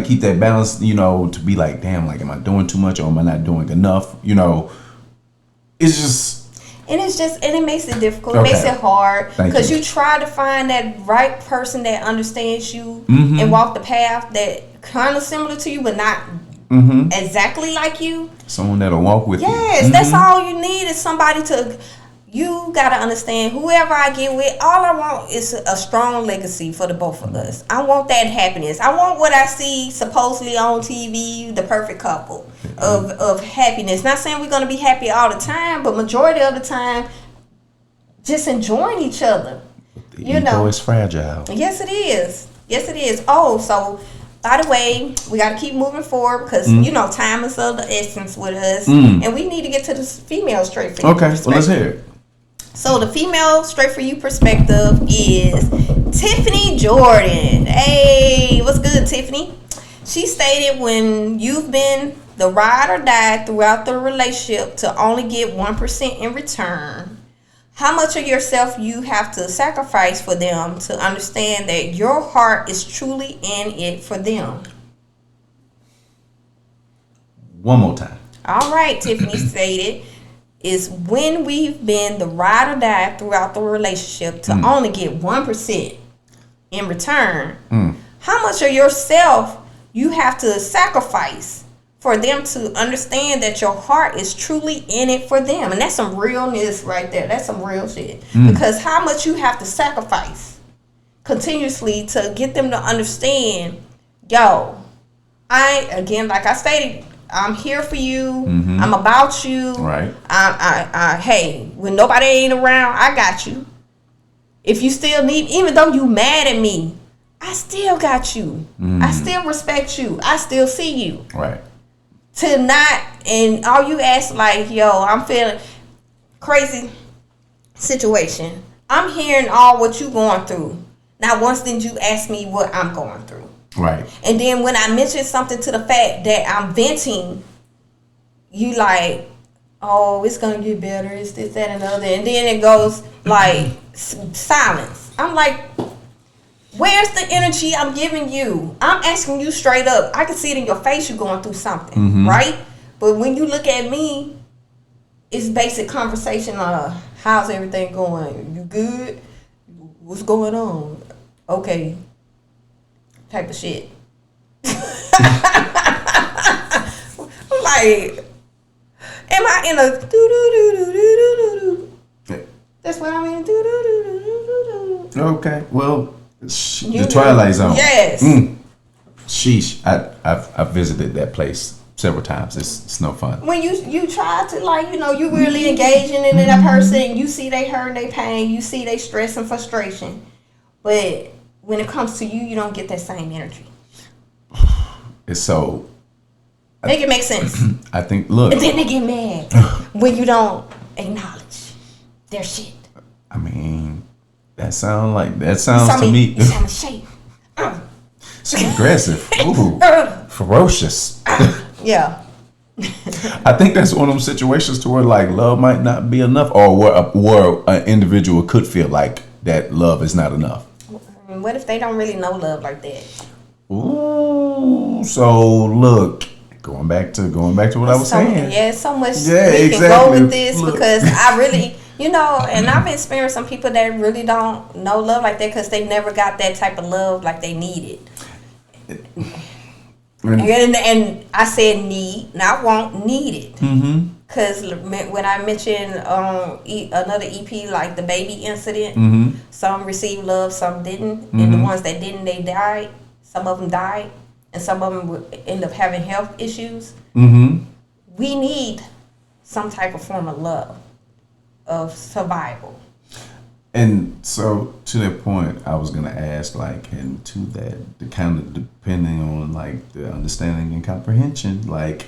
keep that balance, to be like, damn, like, am I doing too much or am I not doing enough? It's just. And it makes it difficult. It makes it hard because you try to find that right person that understands you and walk the path that kind of similar to you, but not exactly like you. Someone that'll walk with you. Yes, that's all you need is somebody to. You gotta understand. Whoever I get with, all I want is a strong legacy for the both of us. I want that happiness. I want what I see supposedly on TV, the perfect couple of happiness. Not saying we're gonna be happy all the time, but majority of the time, just enjoying each other. The ego is fragile. Yes, it is. Yes, it is. Oh, so by the way, we got to keep moving forward because time is of the essence with us, and we need to get to the female straight for you. Okay, well, let's hear it. So the female straight for you perspective is Tiffany Jordan. Hey, what's good, Tiffany? She stated when you've been the ride or die throughout the relationship to only get 1% in return, how much of yourself you have to sacrifice for them to understand that your heart is truly in it for them. One more time. All right, Tiffany stated. Is when we've been the ride or die throughout the relationship to only get 1% in return, how much of yourself you have to sacrifice for them to understand that your heart is truly in it for them. And that's some realness right there. That's some real shit. Because how much you have to sacrifice continuously to get them to understand, yo, like I stated, I'm here for you. I'm about you. Right. Hey, when nobody ain't around, I got you. If you still need, even though you mad at me, I still got you. I still respect you. I still see you. Right. To not, and all you ask like, yo, I'm feeling crazy situation. I'm hearing all what you going through. Not once did you ask me what I'm going through. Right. And then when I mention something to the fact that I'm venting, you like, oh, it's gonna get better. It's this, that, and the other. And then it goes like silence. I'm like, Where's the energy I'm giving you? I'm asking you straight up. I can see it in your face you're going through something, right? But when you look at me, it's basic conversation. How's everything going? You good? What's going on? Okay. Type of shit. I'm like, am I in a do-do-do-do-do-do-do? That's what I'm in. Do-do-do-do-do-do. Okay. Well, the Twilight Zone. Yes. Sheesh. I've visited that place several times. It's no fun. When you try to, like, you know, you really engaging in that person, you see they hurt, they pain, you see they stress and frustration. But when it comes to you, you don't get that same energy. It's so... Make it make sense. I think, look... And then they get mad when you don't acknowledge their shit. I mean, that sounds to me... It sounds shape. It's aggressive. Ooh. Ferocious. Yeah. I think that's one of them situations to where, like, love might not be enough, or where an individual could feel like that love is not enough. What if they don't really know love like that? Ooh, so look, going back to what I was saying. Yeah, so much we can go with this because I really, you know, and I've experienced some people that really don't know love like that because they never got that type of love like they needed. And I said need, not want, needed. Because when I mentioned another EP, like the baby incident, some received love, some didn't. And the ones that didn't, they died. Some of them died. And some of them would end up having health issues. We need some type of form of love, of survival. And so to that point, I was gonna ask, like, and to that, the kind of depending on like the understanding and comprehension, like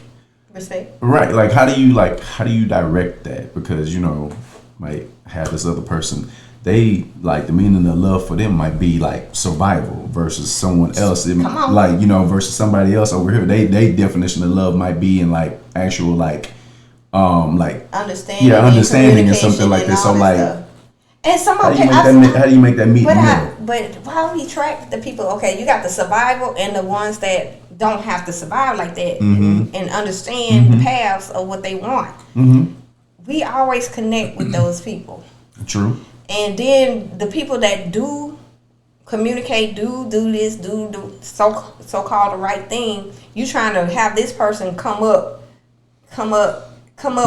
respect. Right, like how do you direct that? Because, you know, might have this other person, they like the meaning of love for them might be like survival versus someone else. Like, you know, versus somebody else over here. They definition of love might be in like actual like understanding. Yeah, understanding and something like this. So like stuff. And some how do you make that meet in the middle? But why we track the people? Okay, you got the survival and the ones that don't have to survive like that and understand the paths of what they want. We always connect with those people. True. And then the people that do communicate, do this, do so-called the right thing, you trying to have this person come up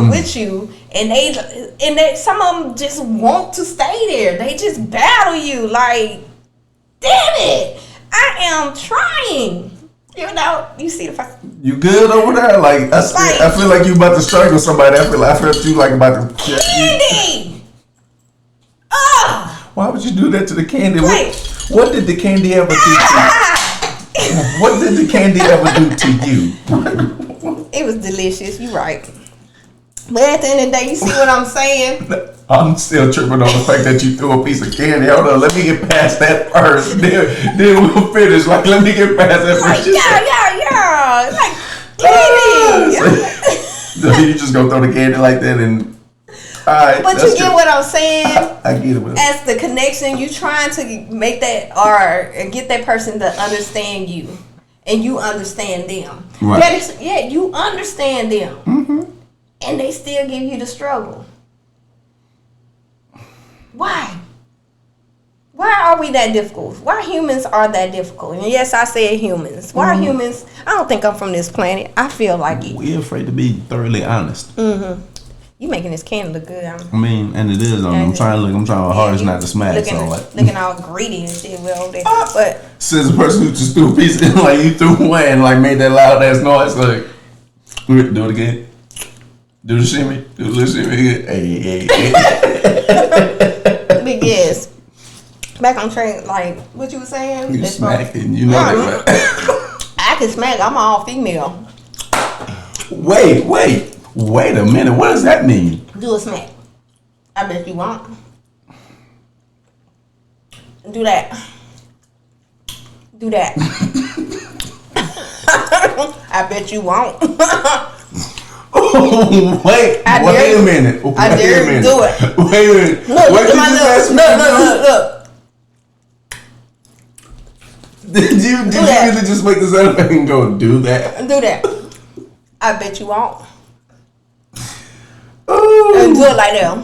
with you, and they some of them just want to stay there. They just battle you like, damn it, I am trying. You know, you see the first. You good over there? Like I feel like you about to strangle somebody. I feel you like about to. Candy. Why would you do that to the candy? What did the candy ever do to you? What did the candy ever do to you? It was delicious. You right. But at the end of the day, you see what I'm saying? I'm still tripping on the fact that you threw a piece of candy. Hold on, let me get past that first. Then we'll finish. Like, let me get past that first. Yeah. Like, candy. So you just gonna throw the candy like that and... Alright, but you get what I'm saying? I get it. As the connection, you trying to make that or get that person to understand you. And you understand them. Right. You understand them. And they still give you the struggle. Why? Why are we that difficult? Why humans are that difficult? And yes, I said humans. Why are humans? I don't think I'm from this planet. I feel like it. We're afraid to be thoroughly honest. You making this candy look good. I mean, and it is. I'm trying hardest not to smash. Looking all greedy and shit. Well, but since the person who just threw a piece in, like you threw one and like made that loud ass noise, like do it again. Do the shimmy. Hey. Big yes. Back on track. Like what you were saying. You smacking. You know that. I can smack. I'm all female. Wait a minute. What does that mean? Do a smack. I bet you won't. Do that. I bet you won't. Wait a minute. I dare you do it. Wait a minute. Look at my lips. Look. Did you really just make the sound effect and go do that? Do that. I bet you won't. Oh. And do it like that.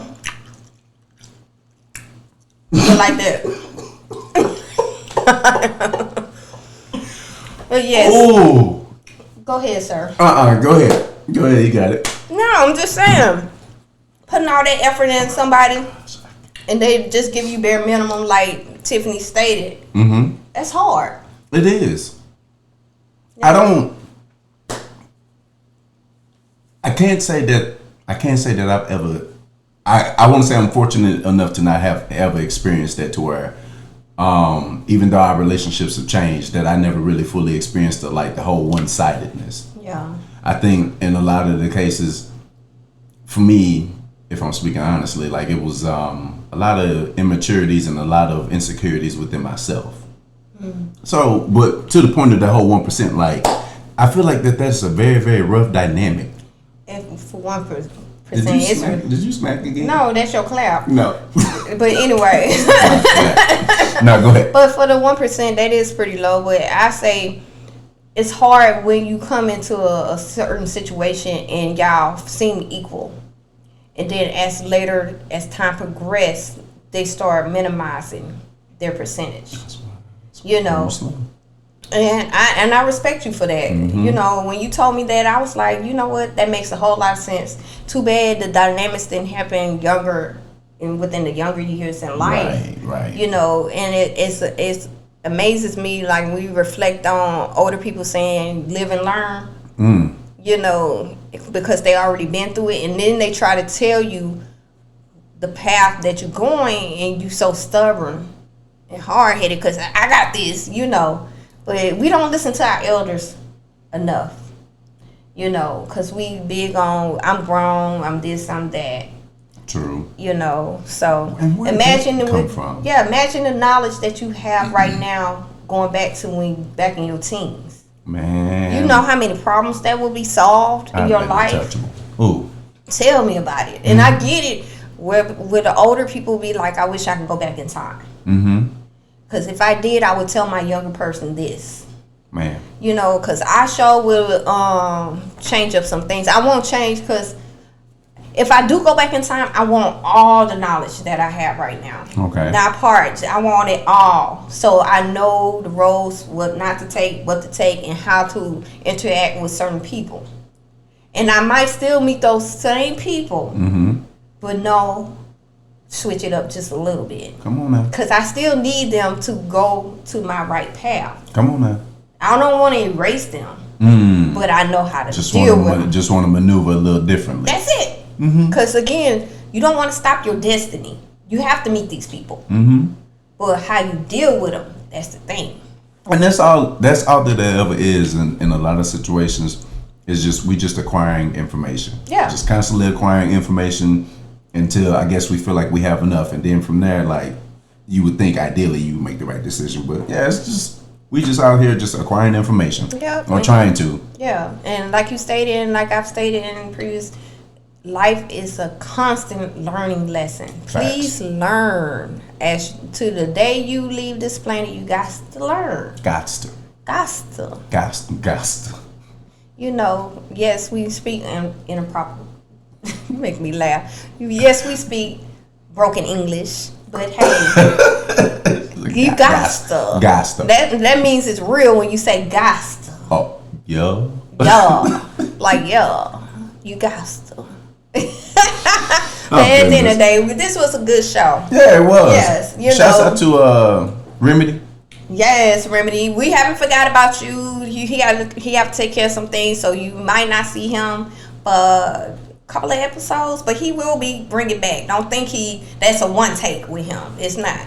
Do it like that. But yes. Oh. Go ahead, sir. Go ahead. Go ahead. You got it. No, I'm just saying. Putting all that effort in somebody, and they just give you bare minimum, like Tiffany stated. Mm-hmm. That's hard. It is. Yeah. I can't say that I've ever. I want to say I'm fortunate enough to not have ever experienced that, to where, even though our relationships have changed, that I never really fully experienced the whole one-sidedness. Yeah. I think in a lot of the cases, for me, if I'm speaking honestly, like it was a lot of immaturities and a lot of insecurities within myself. So, but to the point of the whole 1%, like I feel like that's a very, very rough dynamic. And for 1%, Did you smack again? No, that's your clap. No. But anyway. No, go ahead. But for the 1%, that is pretty low. But I say it's hard when you come into a certain situation and y'all seem equal, and then as time progresses, they start minimizing their percentage. You know, and I respect you for that. Mm-hmm. You know, when you told me that, I was like, you know what, that makes a whole lot of sense. Too bad the dynamics didn't happen within the younger years in life. Right. You know, and it amazes me, like when we reflect on older people saying live and learn. You know, because they already been through it, and then they try to tell you the path that you're going, and you so stubborn and hard-headed because I got this, you know. But we don't listen to our elders enough, you know, because we big on I'm grown, I'm this, I'm that. True. You know, so imagine imagine the knowledge that you have right now going back to back in your teens. Man, you know how many problems that will be solved in your life. Ooh. Tell me about it. And I get it where the older people be like, I wish I could go back in time. Because if I did, I would tell my younger person this. Man. You know, because I sure will change up some things. I won't change because if I do go back in time, I want all the knowledge that I have right now. Okay. Not parts. I want it all. So I know the roles, what not to take, what to take, and how to interact with certain people. And I might still meet those same people. But no, switch it up just a little bit. Come on now. Because I still need them to go to my right path. Come on now. I don't want to erase them. But I know how to deal with them. Just want to maneuver a little differently. That's it. Because again, you don't want to stop your destiny. You have to meet these people. But how you deal with them, that's the thing. And that's all that there ever is in a lot of situations, is we just acquiring information. Yeah. Just constantly acquiring information until I guess we feel like we have enough, and then from there, like, you would think ideally you would make the right decision. But yeah, we just out here just acquiring information. Yeah. Or trying to. Yeah. And like you stated, and like I've stated in previous, life is a constant learning lesson. Please learn. As to the day you leave this planet, you got to learn. Got to. You know, yes, we speak in a proper. You make me laugh. Yes, we speak broken English, but hey, you got to. That means it's real when you say got to. Oh, yeah. Like you got to. But at the end of the day, this was a good show. Yeah, it was. Yes, Shouts out to Remedy. Yes, Remedy. We haven't forgot about you. He have to take care of some things, so you might not see him for a couple of episodes, but he will be bringing back. Don't think that's a one take with him. It's not.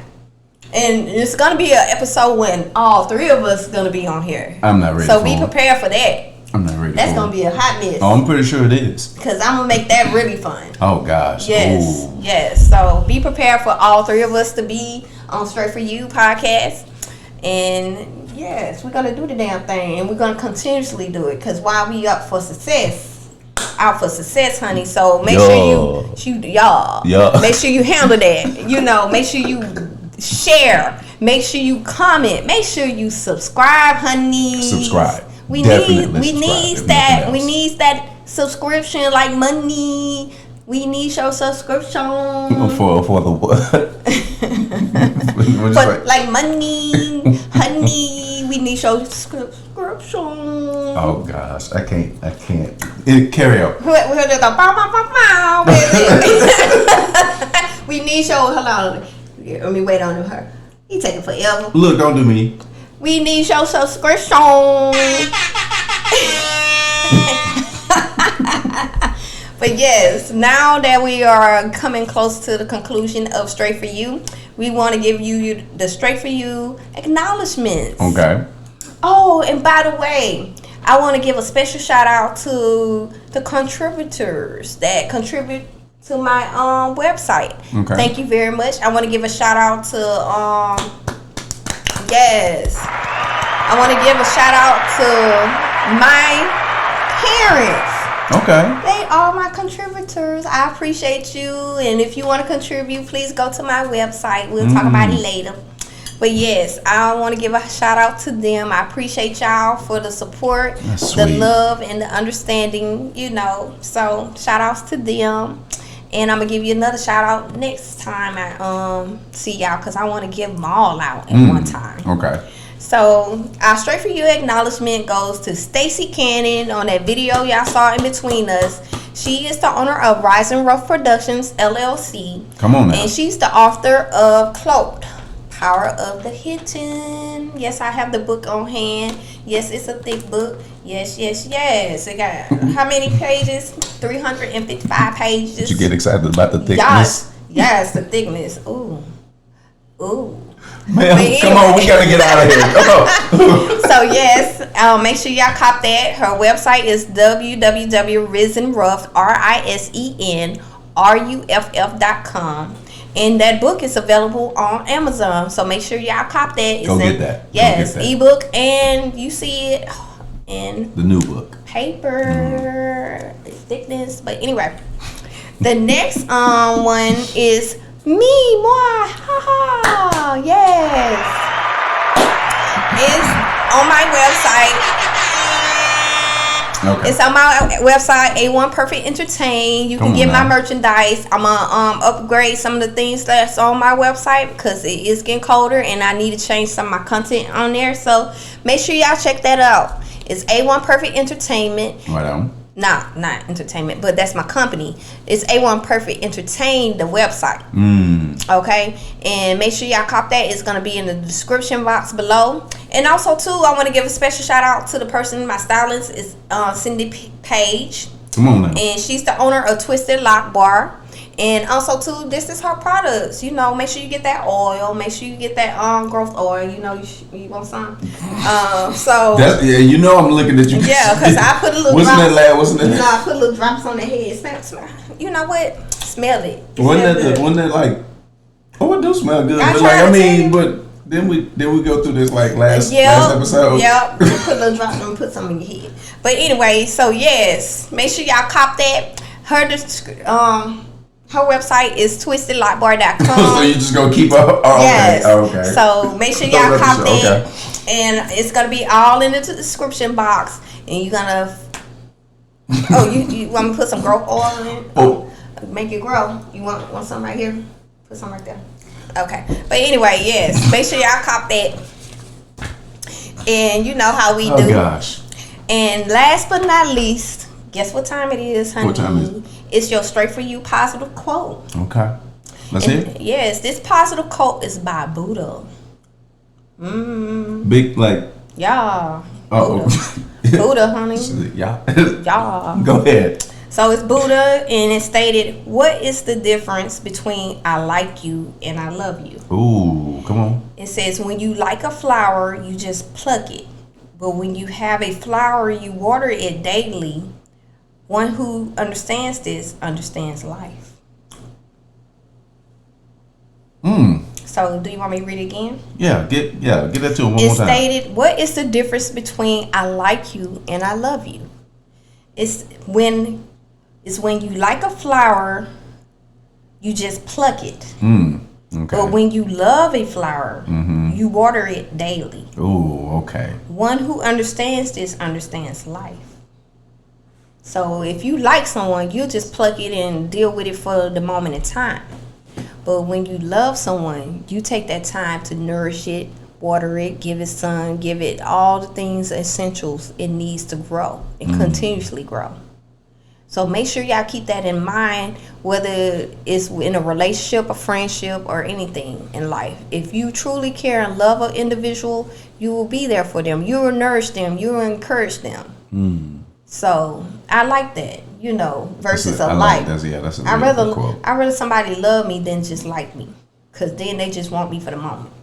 And it's gonna be an episode when all three of us gonna be on here. I'm not ready. So be prepared for that. I'm not ready. That's gonna be a hot mess. Oh, I'm pretty sure it is. Because I'm gonna make that really fun. Oh gosh. Yes. Ooh. Yes. So be prepared for all three of us to be on Straight For You podcast. And yes, we're gonna do the damn thing, and we're gonna continuously do it. Because while we out for success, honey. So make sure you make sure you handle that. You know, make sure you share. Make sure you comment. Make sure you subscribe, honey. Subscribe. We Definitely need that. We need that subscription like money. We need your subscription for the what? for like money, honey. We need your subscription. Oh gosh, I can't. Carry on. We need your. Hold on. Let me wait on her. He taking forever. Look, don't do me. We need your subscription. But yes, now that we are coming close to the conclusion of Straight For You, we want to give you the Straight For You acknowledgments. Okay. Oh, and by the way, I want to give a special shout out to the contributors that contribute to my website. Okay. Thank you very much. I want to give a shout out to I want to give a shout out to my parents. Okay. They are my contributors. I appreciate you. And if you want to contribute, please go to my website. We'll talk about it later. But yes, I want to give a shout out to them. I appreciate y'all for the support, the love, and the understanding, So shout outs to them. And I'm going to give you another shout out next time I see y'all, because I want to give them all out at one time. Okay. So our Straight For You acknowledgement goes to Stacey Kannon on that video y'all saw in between us. She is the owner of Rise and Ruff Productions LLC. Come on now. And she's the author of Cloaked, Power of the Hidden. Yes, I have the book on hand. Yes, it's a thick book. Yes. It got how many pages? 355 pages. Did you get excited about the thickness? Yes, the thickness. Ooh. Man, come on, we gotta get out of here. So yes, make sure y'all cop that. Her website is www.risenruff.com. And that book is available on Amazon. So make sure y'all cop that. It's get that. Yes, ebook, and you see it in the new book. Paper, thickness. But anyway, the next one is moi. Haha. Yes. It's on my website. Okay. It's on my website, A1 Perfect Entertain. You can get my merchandise. I'm gonna upgrade some of the things that's on my website because it is getting colder and I need to change some of my content on there. So make sure y'all check that out. It's A1 Perfect Entertainment. Right on. Not entertainment, but that's my company. It's A1 Perfect Entertain, the website. Okay, and make sure y'all cop that. It's gonna be in the description box below. And also too, I want to give a special shout out to the person, my stylist is Cyndi Page. Come on now. And she's the owner of Twisted Lock Bar. And also too, this is her products. Make sure you get that oil. Make sure you get that growth oil. You want some. So that's, I'm looking at you. Yeah, because I put a little. Wasn't that? I put little drops on the head. Smell. You know what? Smell it. Wasn't that like? Oh, it do smell good. But then we go through this like last episode. Yep. Put a little drop and put some in your head. But anyway, so yes, make sure y'all cop that. Her website is twistedlockbar.com. So you just gonna keep up? Oh, yes. Okay. So make sure y'all cop that. Okay. And it's gonna be all in the description box. And you're gonna. You want me to put some growth oil in it? Oh. Make it grow. You want some right here? Put some right there. Okay. But anyway, yes. Make sure y'all cop that. And you know how we do. Oh gosh. And last but not least, guess what time it is, honey? What time is it? It's your Straight For You positive quote. Okay. Let's hear it. Yes, this positive quote is by Buddha. Big like. Yeah. Oh. Buddha, honey. Yeah. Yeah. Go ahead. So it's Buddha, and it stated, "What is the difference between I like you and I love you?" Ooh, come on. It says, when you like a flower, you just pluck it. But when you have a flower, you water it daily. One who understands this understands life. So, do you want me to read it again? Yeah, get that to him one more time. It stated, "What is the difference between I like you and I love you?" It's when you like a flower, you just pluck it. Okay. But when you love a flower, you water it daily. Ooh, okay. One who understands this understands life. So if you like someone, you'll just pluck it and deal with it for the moment in time. But when you love someone, you take that time to nourish it, water it, give it sun, give it all the things, essentials it needs to grow and continuously grow. So make sure y'all keep that in mind, whether it's in a relationship, a friendship, or anything in life. If you truly care and love an individual, you will be there for them. You will nourish them. You will encourage them. So I like that, versus a like. That's a I'd quote. rather somebody love me than just like me, because then they just want me for the moment.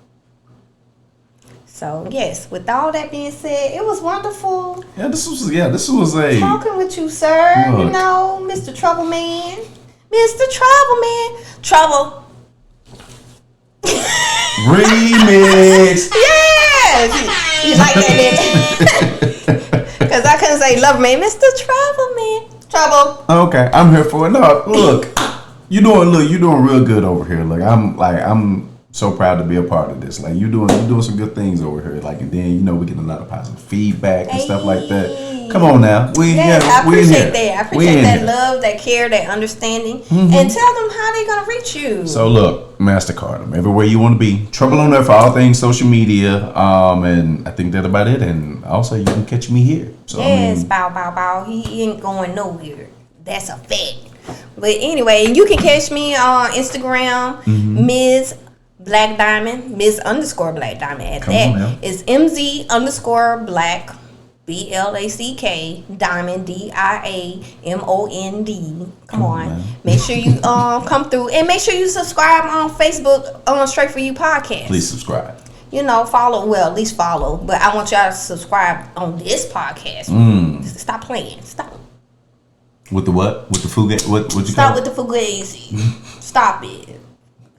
So yes, with all that being said, it was wonderful. This was a talking with you, sir. Look. Mr. Trouble Man, Mr. Trouble Man, Trouble remix. Yes, you like that? Because I couldn't say Love Man, Mr. Trouble Man, Trouble. Okay, I'm here for it. No, look, you doing real good over here. Look, I'm so proud to be a part of this. Like you doing some good things over here. Like, and then we get a lot of positive feedback and stuff like that. Come on now, I appreciate that. I appreciate that love, that care, that understanding, and tell them how they gonna reach you. So look, MasterCard, I'm everywhere you want to be. Trouble on there for all things social media. And I think that's about it. And also you can catch me here. So yes, bow. He ain't going nowhere. That's a fact. But anyway, you can catch me on Instagram, Ms. Black Diamond, Ms._Black Diamond. At that, it's MZ_Black BLACK Diamond DIAMOND. Come on, make sure you come through, and make sure you subscribe on Facebook on Straight For You podcast. Please subscribe. Follow. Well, at least follow. But I want y'all to subscribe on this podcast. Stop playing. Stop. With the what? With the fugazi? What you Stop call with the fugazi. Stop it.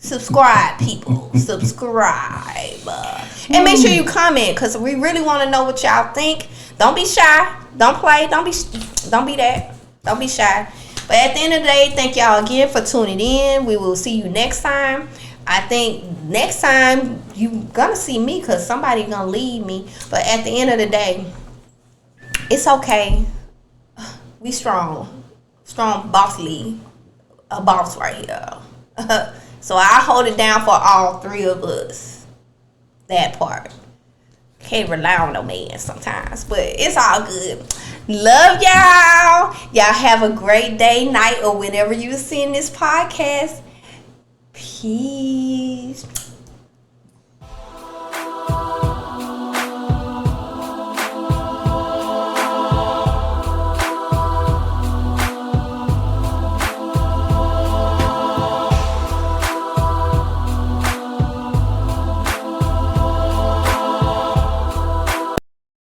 Subscribe, people. Subscribe. And make sure you comment, because we really want to know what y'all think. Don't be shy. Don't play. Don't be that. Don't be shy. But at the end of the day, thank y'all again for tuning in. We will see you next time. I think next time you gonna see me, because somebody gonna leave me. But at the end of the day, it's okay. We strong. Strong bossly. A boss right here. So I hold it down for all three of us. That part. Can't rely on no man sometimes, but it's all good. Love y'all. Y'all have a great day, night, or whenever you're seeing this podcast. Peace.